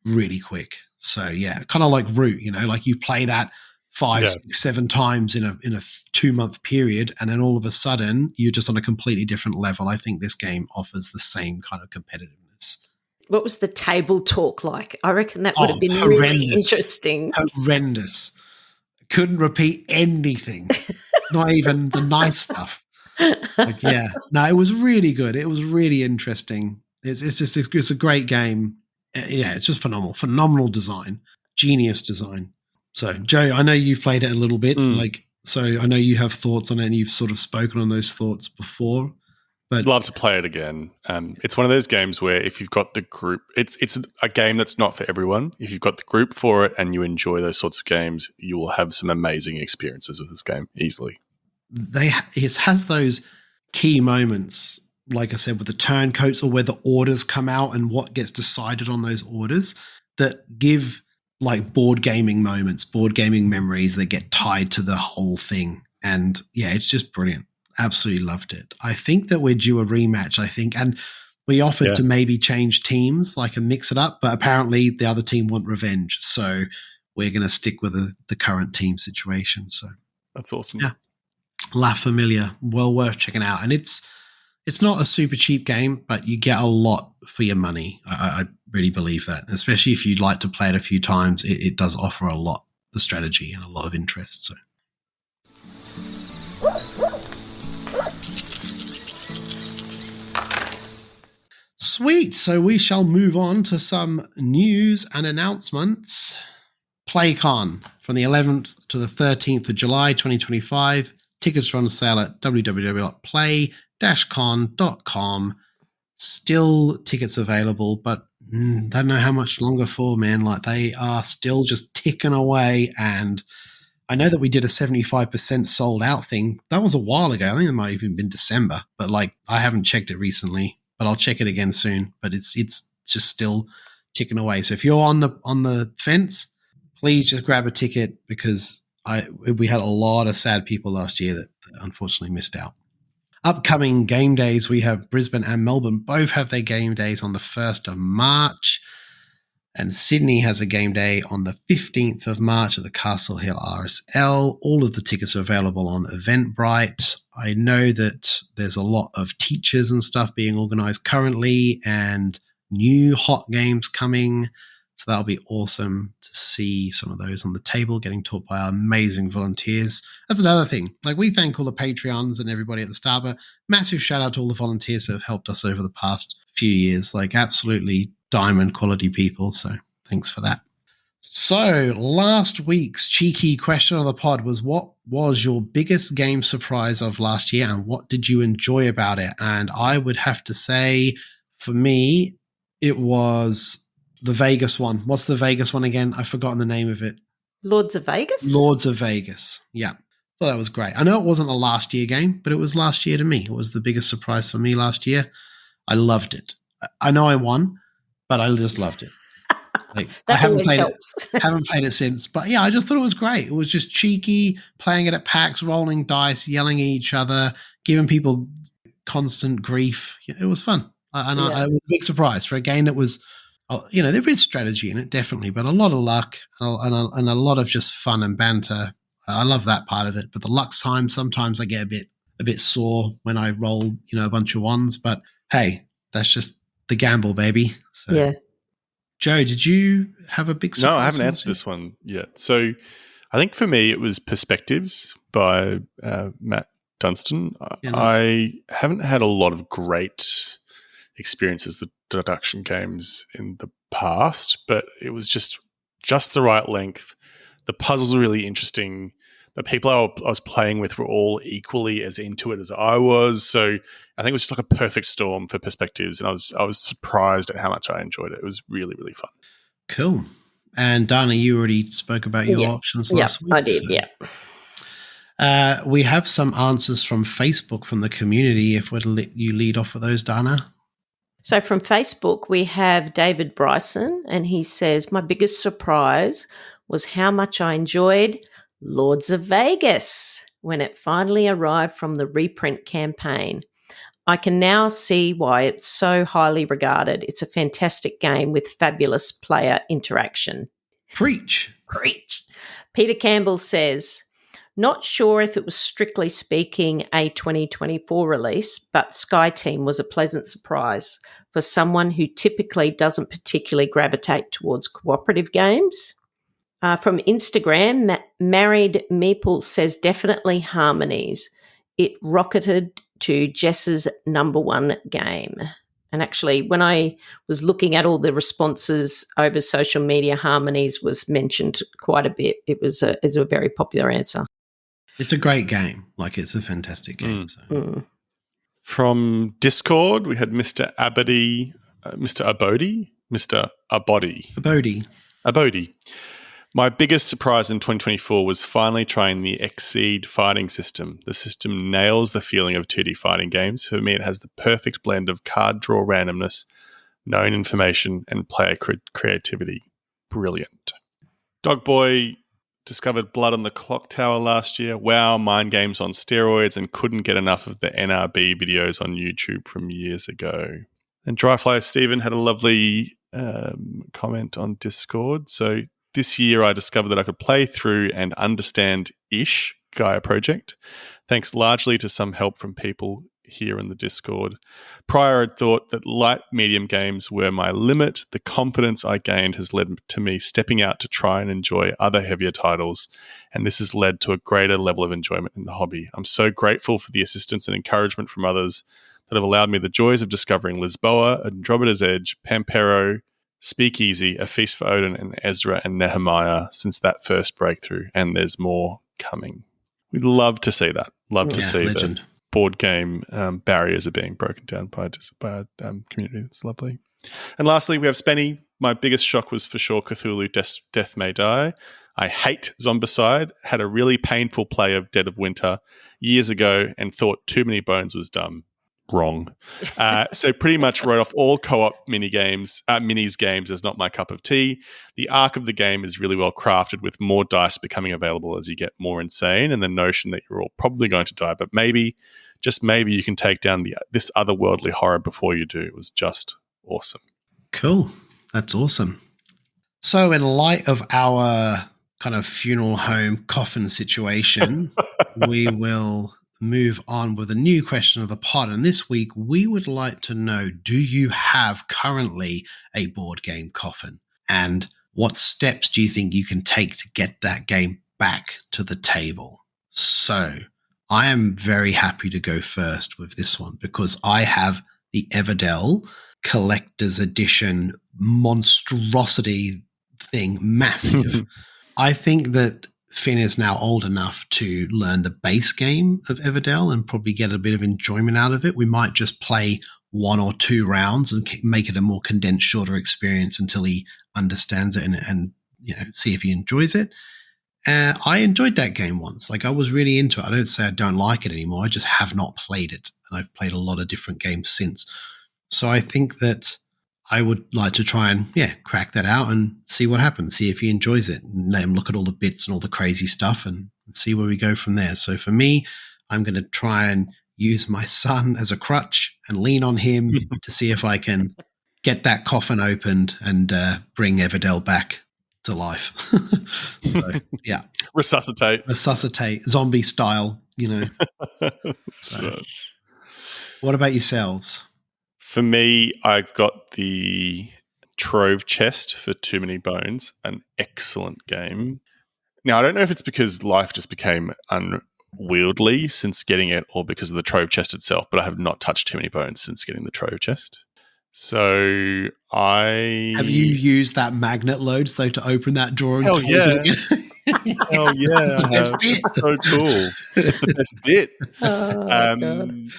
really quick. So yeah, kind of like Root, like you play that 5, 6, 7 times in a 2-month period, and then all of a sudden you're just on a completely different level. I think this game offers the same kind of competitiveness. What was the table talk like? I reckon that would have been really interesting. Horrendous. Couldn't repeat anything, not even the nice stuff. Like, yeah, no, it was really good. It was really interesting. It's a great game. Yeah, it's just phenomenal design, genius design. So, Joe, I know you've played it a little bit, so I know you have thoughts on it, and you've sort of spoken on those thoughts before. But I'd love to play it again. It's one of those games where if you've got the group, it's a game that's not for everyone. If you've got the group for it and you enjoy those sorts of games, you will have some amazing experiences with this game easily. It has those key moments, like I said, with the turncoats or where the orders come out and what gets decided on those orders that give like board gaming moments, board gaming memories that get tied to the whole thing. And yeah, it's just brilliant. Absolutely loved it. I think that we're due a rematch, and We offered to maybe change teams, like and mix it up, but apparently the other team want revenge. So we're going to stick with the current team situation. So that's awesome. Yeah. La Familia, well worth checking out. And it's not a super cheap game, but you get a lot for your money. I really believe that, especially if you'd like to play it a few times. It does offer a lot of strategy and a lot of interest. So. Sweet. So we shall move on to some news and announcements. PlayCon from the 11th to the 13th of July 2025. Tickets are on sale at www.play-con.com. Still tickets available, but don't know how much longer for, man. Like, they are still just ticking away. And I know that we did a 75% sold out thing. That was a while ago. I think it might have even been December, but like, I haven't checked it recently, but I'll check it again soon. But it's just still ticking away. So if you're on the fence, please just grab a ticket, because we had a lot of sad people last year that unfortunately missed out. Upcoming game days, we have Brisbane and Melbourne both have their game days on the 1st of March. And Sydney has a game day on the 15th of March at the Castle Hill RSL. All of the tickets are available on Eventbrite. I know that there's a lot of teachers and stuff being organised currently, and new hot games coming. So that'll be awesome to see some of those on the table getting taught by our amazing volunteers. That's another thing. Like, we thank all the Patreons and everybody at the start, but massive shout out to all the volunteers that have helped us over the past few years. Like, absolutely diamond quality people. So thanks for that. So last week's cheeky question of the pod was, what was your biggest game surprise of last year and what did you enjoy about it? And I would have to say, for me, it was the Vegas one. What's the Vegas one again? I've forgotten the name of it. Lords of Vegas? Lords of Vegas. Yeah. Thought that was great. I know it wasn't a last year game, but it was last year to me. It was the biggest surprise for me last year. I loved it. I know I won, but I just loved it. Like, that always helps. Haven't played it since. But yeah, I just thought it was great. It was just cheeky, playing it at PAX, rolling dice, yelling at each other, giving people constant grief. Yeah, it was fun. It was a big surprise for a game that was, there is strategy in it, definitely, but a lot of luck and a lot of just fun and banter. I love that part of it. But the luck time, sometimes I get a bit sore when I roll, a bunch of ones. But hey, that's just the gamble, baby. So. Yeah. Joe, did you have a big surprise? No, I haven't answered this one yet. So I think for me it was Perspectives by Matt Dunstan. Yeah, nice. I haven't had a lot of great experiences with deduction games in the past, but it was just the right length. The puzzles were really interesting. The people I was playing with were all equally as into it as I was. So I think it was just like a perfect storm for Perspectives, and I was surprised at how much I enjoyed it. It was really, really fun. Cool. And Dana, you already spoke about your options last week. I did, We have some answers from Facebook from the community. If we'd let you lead off with those, Dana. So from Facebook, we have David Bryson, and he says, my biggest surprise was how much I enjoyed Lords of Vegas when it finally arrived from the reprint campaign. I can now see why it's so highly regarded. It's a fantastic game with fabulous player interaction. Preach. Peter Campbell says, not sure if it was strictly speaking a 2024 release, but Sky Team was a pleasant surprise for someone who typically doesn't particularly gravitate towards cooperative games. From Instagram, Married Meeple says definitely Harmonies. It rocketed to Jess's number one game. And actually, when I was looking at all the responses over social media, Harmonies was mentioned quite a bit. It was a very popular answer. It's a great game. Like, it's a fantastic game. From Discord, we had Mr. Abody. My biggest surprise in 2024 was finally trying the Exceed fighting system. The system nails the feeling of 2D fighting games. For me, it has the perfect blend of card draw randomness, known information, and player creativity. Brilliant. Dogboy discovered Blood on the Clock Tower last year. Wow, mind games on steroids, and couldn't get enough of the NRB videos on YouTube from years ago. And Dryfly Stephen had a lovely comment on Discord. So this year I discovered that I could play through and understand-ish Gaia Project, thanks largely to some help from people here in the Discord. Prior, I'd thought that light medium games were my limit. The confidence I gained has led to me stepping out to try and enjoy other heavier titles, and this has led to a greater level of enjoyment in the hobby. I'm so grateful for the assistance and encouragement from others that have allowed me the joys of discovering Lisboa, Andromeda's Edge, Pampero, Speakeasy, A Feast for Odin, and Ezra and Nehemiah since that first breakthrough, and there's more coming. We'd love to see that. Love to see legend. The board game barriers are being broken down by our community. It's lovely. And lastly, we have Spenny. My biggest shock was for sure Cthulhu Death May Die. I hate Zombicide. Had a really painful play of Dead of Winter years ago and thought Too Many Bones was dumb. Wrong. So pretty much wrote off all co-op minis games as not my cup of tea. The arc of the game is really well crafted with more dice becoming available as you get more insane, and the notion that you're all probably going to die, but maybe, just maybe, you can take down this otherworldly horror before you do. It was just awesome. Cool. That's awesome. So in light of our kind of funeral home coffin situation, we will move on with a new question of the pod. And this week, we would like to know, do you have currently a board game coffin? And what steps do you think you can take to get that game back to the table? So I am very happy to go first with this one because I have the Everdell collector's edition monstrosity thing, massive. I think that Finn is now old enough to learn the base game of Everdell and probably get a bit of enjoyment out of it. We might just play 1 or 2 rounds and make it a more condensed, shorter experience until he understands it and see if he enjoys it. I enjoyed that game once. Like, I was really into it. I don't say I don't like it anymore. I just have not played it. And I've played a lot of different games since. So I think that I would like to try and, crack that out and see what happens, see if he enjoys it, and let him look at all the bits and all the crazy stuff and see where we go from there. So for me, I'm going to try and use my son as a crutch and lean on him to see if I can get that coffin opened and bring Everdell back to life. So, yeah. Resuscitate, zombie style, So, what about yourselves? For me, I've got the Trove Chest for Too Many Bones, an excellent game. Now, I don't know if it's because life just became unwieldy since getting it or because of the Trove Chest itself, but I have not touched Too Many Bones since getting the Trove Chest. So Have you used that magnet load to open that drawer? Hell yeah. Hell yeah. That's the best bit. That's so cool. It's the best bit. God.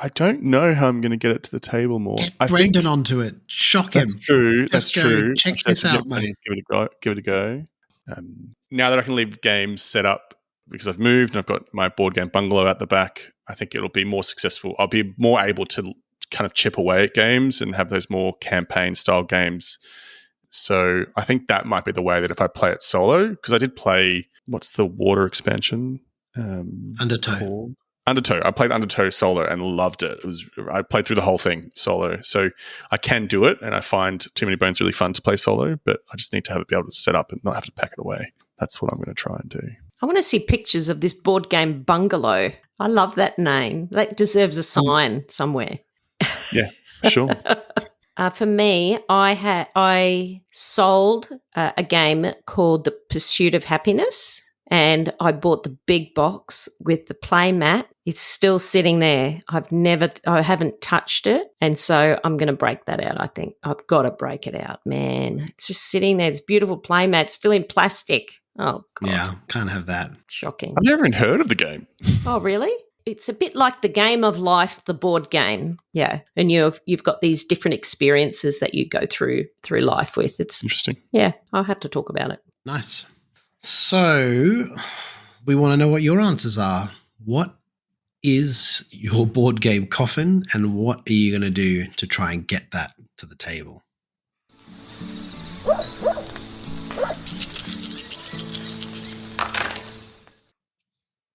I don't know how I'm going to get it to the table more. Get Brendan onto it. Shock him. That's true. That's true. Check this out, mate. Give it a go. Now that I can leave games set up because I've moved and I've got my board game bungalow at the back, I think it'll be more successful. I'll be more able to kind of chip away at games and have those more campaign-style games. So I think that might be the way that if I play it solo, because I did play, what's the water expansion? Undertow. Undertow. I played Undertow solo and loved it. I played through the whole thing solo. So I can do it, and I find Too Many Bones really fun to play solo, but I just need to be able to set up and not have to pack it away. That's what I'm going to try and do. I want to see pictures of this board game bungalow. I love that name. That deserves a sign somewhere. Yeah, sure. For me, I sold a game called The Pursuit of Happiness, and I bought the big box with the play mat. It's still sitting there. I haven't touched it, and so I'm going to break that out. I think I've got to break it out, man. It's just sitting there. This beautiful play mat, still in plastic. Oh, God. Yeah, can't have that. Shocking. I've never even heard of the game. Oh, really? It's a bit like the Game of Life, the board game. Yeah. And you've got these different experiences that you go through life with. It's interesting. Yeah, I'll have to talk about it. Nice. So we want to know what your answers are. What is your board game coffin, and what are you going to do to try and get that to the table?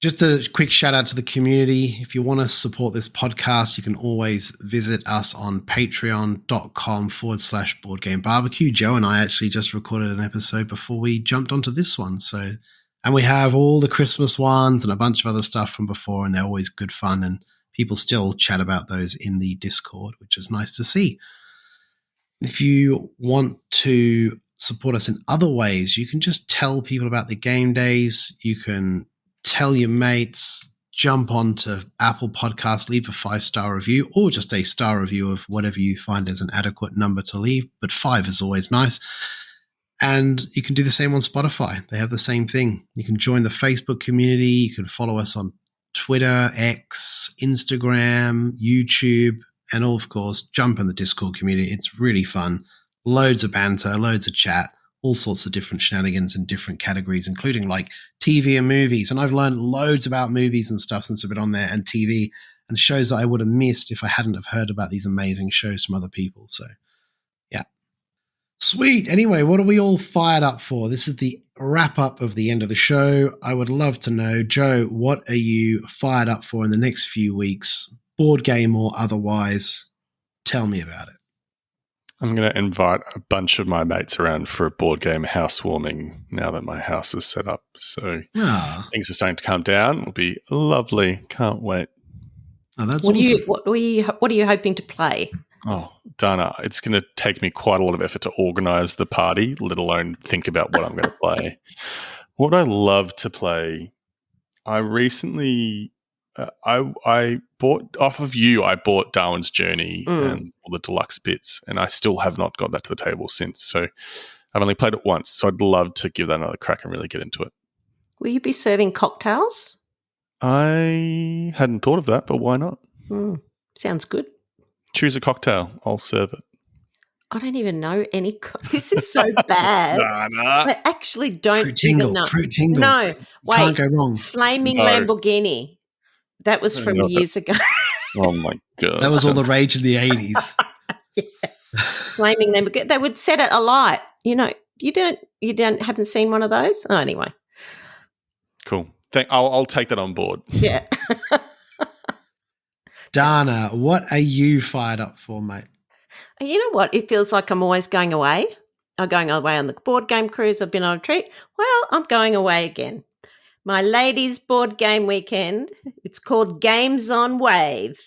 Just a quick shout out to the community. If you want to support this podcast, you can always visit us on patreon.com/boardgamebarbecue. Joe and I actually just recorded an episode before we jumped onto this one. And we have all the Christmas ones and a bunch of other stuff from before, and they're always good fun. And people still chat about those in the Discord, which is nice to see. If you want to support us in other ways, you can just tell people about the game days. You can tell your mates, jump onto Apple Podcasts, leave a 5-star review or just a star review of whatever you find is an adequate number to leave, but 5 is always nice. And you can do the same on Spotify. They have the same thing. You can join the Facebook community. You can follow us on Twitter, X, Instagram, YouTube, and of course, jump in the Discord community. It's really fun. Loads of banter, loads of chat, all sorts of different shenanigans in different categories, including like TV and movies. And I've learned loads about movies and stuff since I've been on there, and TV and shows that I would have missed if I hadn't have heard about these amazing shows from other people. So, yeah. Sweet. Anyway, what are we all fired up for? This is the wrap up of the end of the show. I would love to know, Joe, what are you fired up for in the next few weeks, board game or otherwise? Tell me about it. I'm going to invite a bunch of my mates around for a board game housewarming now that my house is set up. So things are starting to calm down. It'll be lovely. Can't wait. Oh, that's awesome. What are you hoping to play? Oh, Dana, it's going to take me quite a lot of effort to organise the party, let alone think about what I'm going to play. What I love to play, I recently... I bought off of you. I bought Darwin's Journey and all the deluxe bits, and I still have not got that to the table since. So I've only played it once. So I'd love to give that another crack and really get into it. Will you be serving cocktails? I hadn't thought of that, but why not? Sounds good. Choose a cocktail. I'll serve it. I don't even know any. This is so bad. I actually don't even know. Fruit tingle. No, wait. Can't go wrong. Flaming Lamborghini. That was from years ago. Oh my God. That was all the rage in the 80s. Yeah. Flaming Lamborghini. They would set it alight. You know, you haven't seen one of those? Oh, anyway. Cool. I'll take that on board. Yeah. Dana, what are you fired up for, mate? You know what? It feels like I'm always going away. I'm going away on the board game cruise. I've been on a treat. Well, I'm going away again. My ladies' board game weekend. It's called Games on Wave.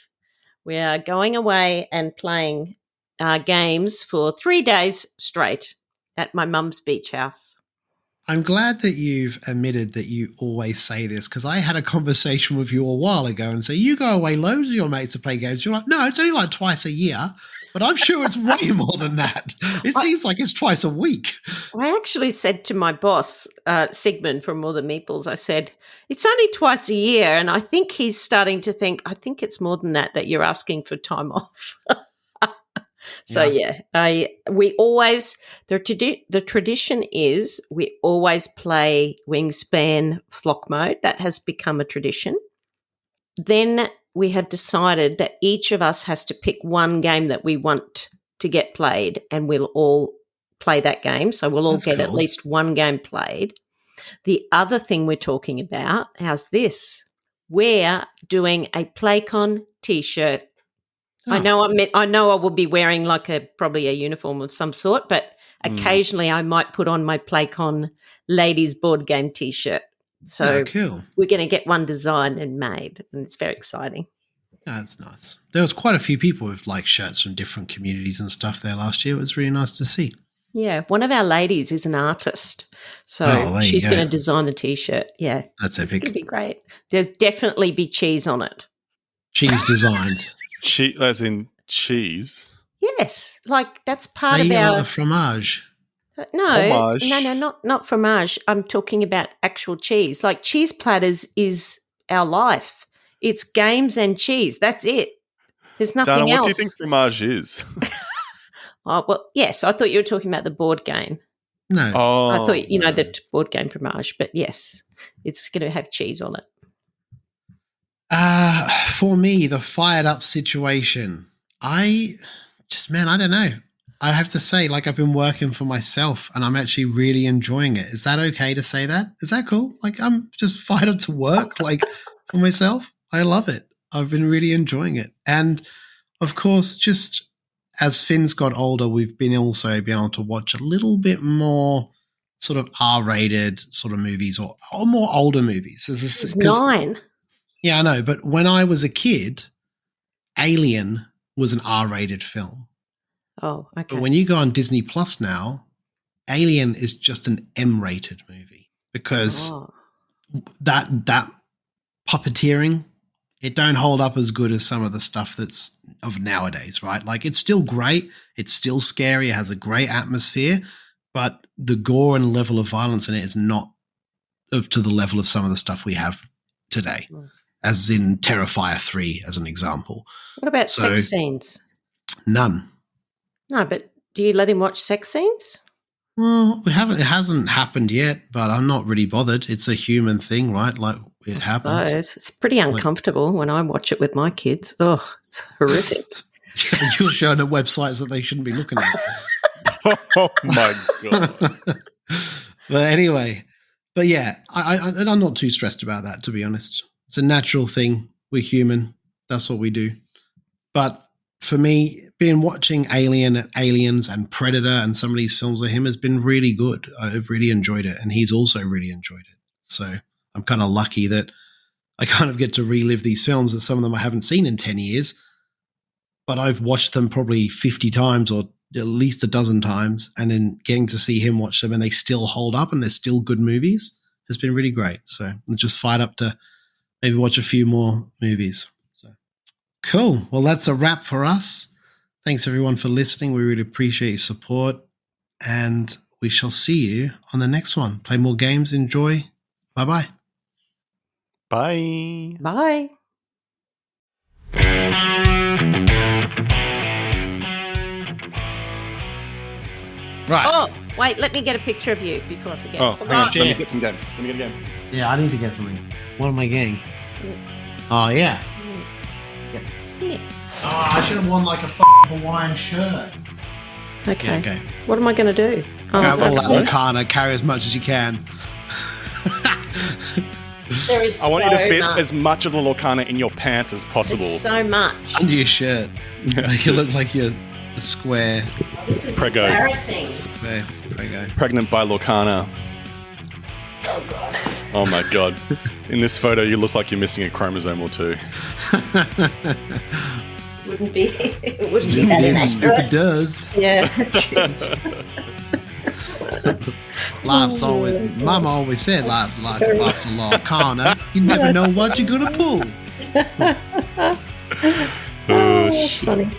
We are going away and playing games for 3 days straight at my mum's beach house. I'm glad that you've admitted that you always say this, because I had a conversation with you a while ago and say, you go away loads of your mates to play games. You're like, no, it's only like twice a year. But I'm sure it's way more than that. It seems like it's twice a week. I actually said to my boss, Sigmund from More Than Meeples, I said, it's only twice a year. And I think he's starting to think, I think it's more than that you're asking for time off. So, we always, the tradition is we always play Wingspan Flock Mode. That has become a tradition. Then we have decided that each of us has to pick one game that we want to get played, and we'll all play that game. So we'll all get at least one game played. The other thing we're talking about, how's this? We're doing a PlayCon T-shirt. Oh. I know I will be wearing probably a uniform of some sort, but occasionally I might put on my PlayCon ladies board game T-shirt. So cool. We're going to get one designed and made, and it's very exciting. That's nice. There was quite a few people with shirts from different communities and stuff there last year. It was really nice to see. Yeah, one of our ladies is an artist, so she's going to design the T-shirt. Yeah, that's epic. It's going to be great. There'll definitely be cheese on it. Cheese designed. Cheese, as in cheese? Yes, that's part of our fromage. No, not fromage. I'm talking about actual cheese. Cheese platters is our life. It's games and cheese. That's it. There's nothing else. Dana, what do you think fromage is? Oh, well, yes. I thought you were talking about the board game. No. Oh, I thought, the board game fromage. But yes, it's going to have cheese on it. For me, the fired up situation, I don't know. I have to say, like, I've been working for myself and I'm actually really enjoying it. Is that okay to say that? Is that cool? Like, I'm just fired up to work, like, for myself. I love it. I've been really enjoying it. And, of course, just as Finn's got older, we've been able to watch a little bit more sort of R-rated sort of movies or more older movies. She's 9. Yeah, I know. But when I was a kid, Alien was an R-rated film. Oh, okay. But when you go on Disney Plus now, Alien is just an M-rated movie because that puppeteering, it don't hold up as good as some of the stuff that's of nowadays, right? Like, it's still great, it's still scary, it has a great atmosphere, but the gore and level of violence in it is not up to the level of some of the stuff we have today, as in Terrifier 3 as an example. What about sex scenes? None. No, but do you let him watch sex scenes? Well, it hasn't happened yet, but I'm not really bothered. It's a human thing, right? Like, it happens. Suppose. It's pretty uncomfortable when I watch it with my kids. Oh, it's horrific. You're showing them websites that they shouldn't be looking at. Oh my God. But anyway, yeah, I'm not too stressed about that, to be honest. It's a natural thing. We're human. That's what we do. But for me, being watching Aliens and Predator and some of these films of him has been really good. I've really enjoyed it, and he's also really enjoyed it. So I'm kind of lucky that I kind of get to relive these films, that some of them I haven't seen in 10 years, but I've watched them probably 50 times or at least a dozen times, and then getting to see him watch them and they still hold up and they're still good movies has been really great. So I'm just fired up to maybe watch a few more movies. So cool. Well, that's a wrap for us. Thanks, everyone, for listening. We really appreciate your support, and we shall see you on the next one. Play more games. Enjoy. Bye-bye. Bye. Bye. Right. Oh, wait, let me get a picture of you before I forget. Oh, hang on. Let me get some games. Let me get a game. Yeah, I need to get something. What am I getting? Oh, yeah. Yeah. Oh, I should have worn like a Hawaiian shirt. Okay. Yeah, okay. What am I going to do? Grab all that Locana, carry as much as you can. There is I want you to fit much. as much of the Locana in your pants as possible. It's so much. Under your shirt. Make it look like you're a square. This is Prego. embarrassing. Square prego. Pregnant by Locana. Oh, God. Oh, my God. In this photo, you look like you're missing a chromosome or two. Wouldn't be. It wouldn't be Stupid that is, stupid does. Yeah. Life's always, Mama always said life's like a box of Locana. You never know what you're going to pull. Oh, that's funny.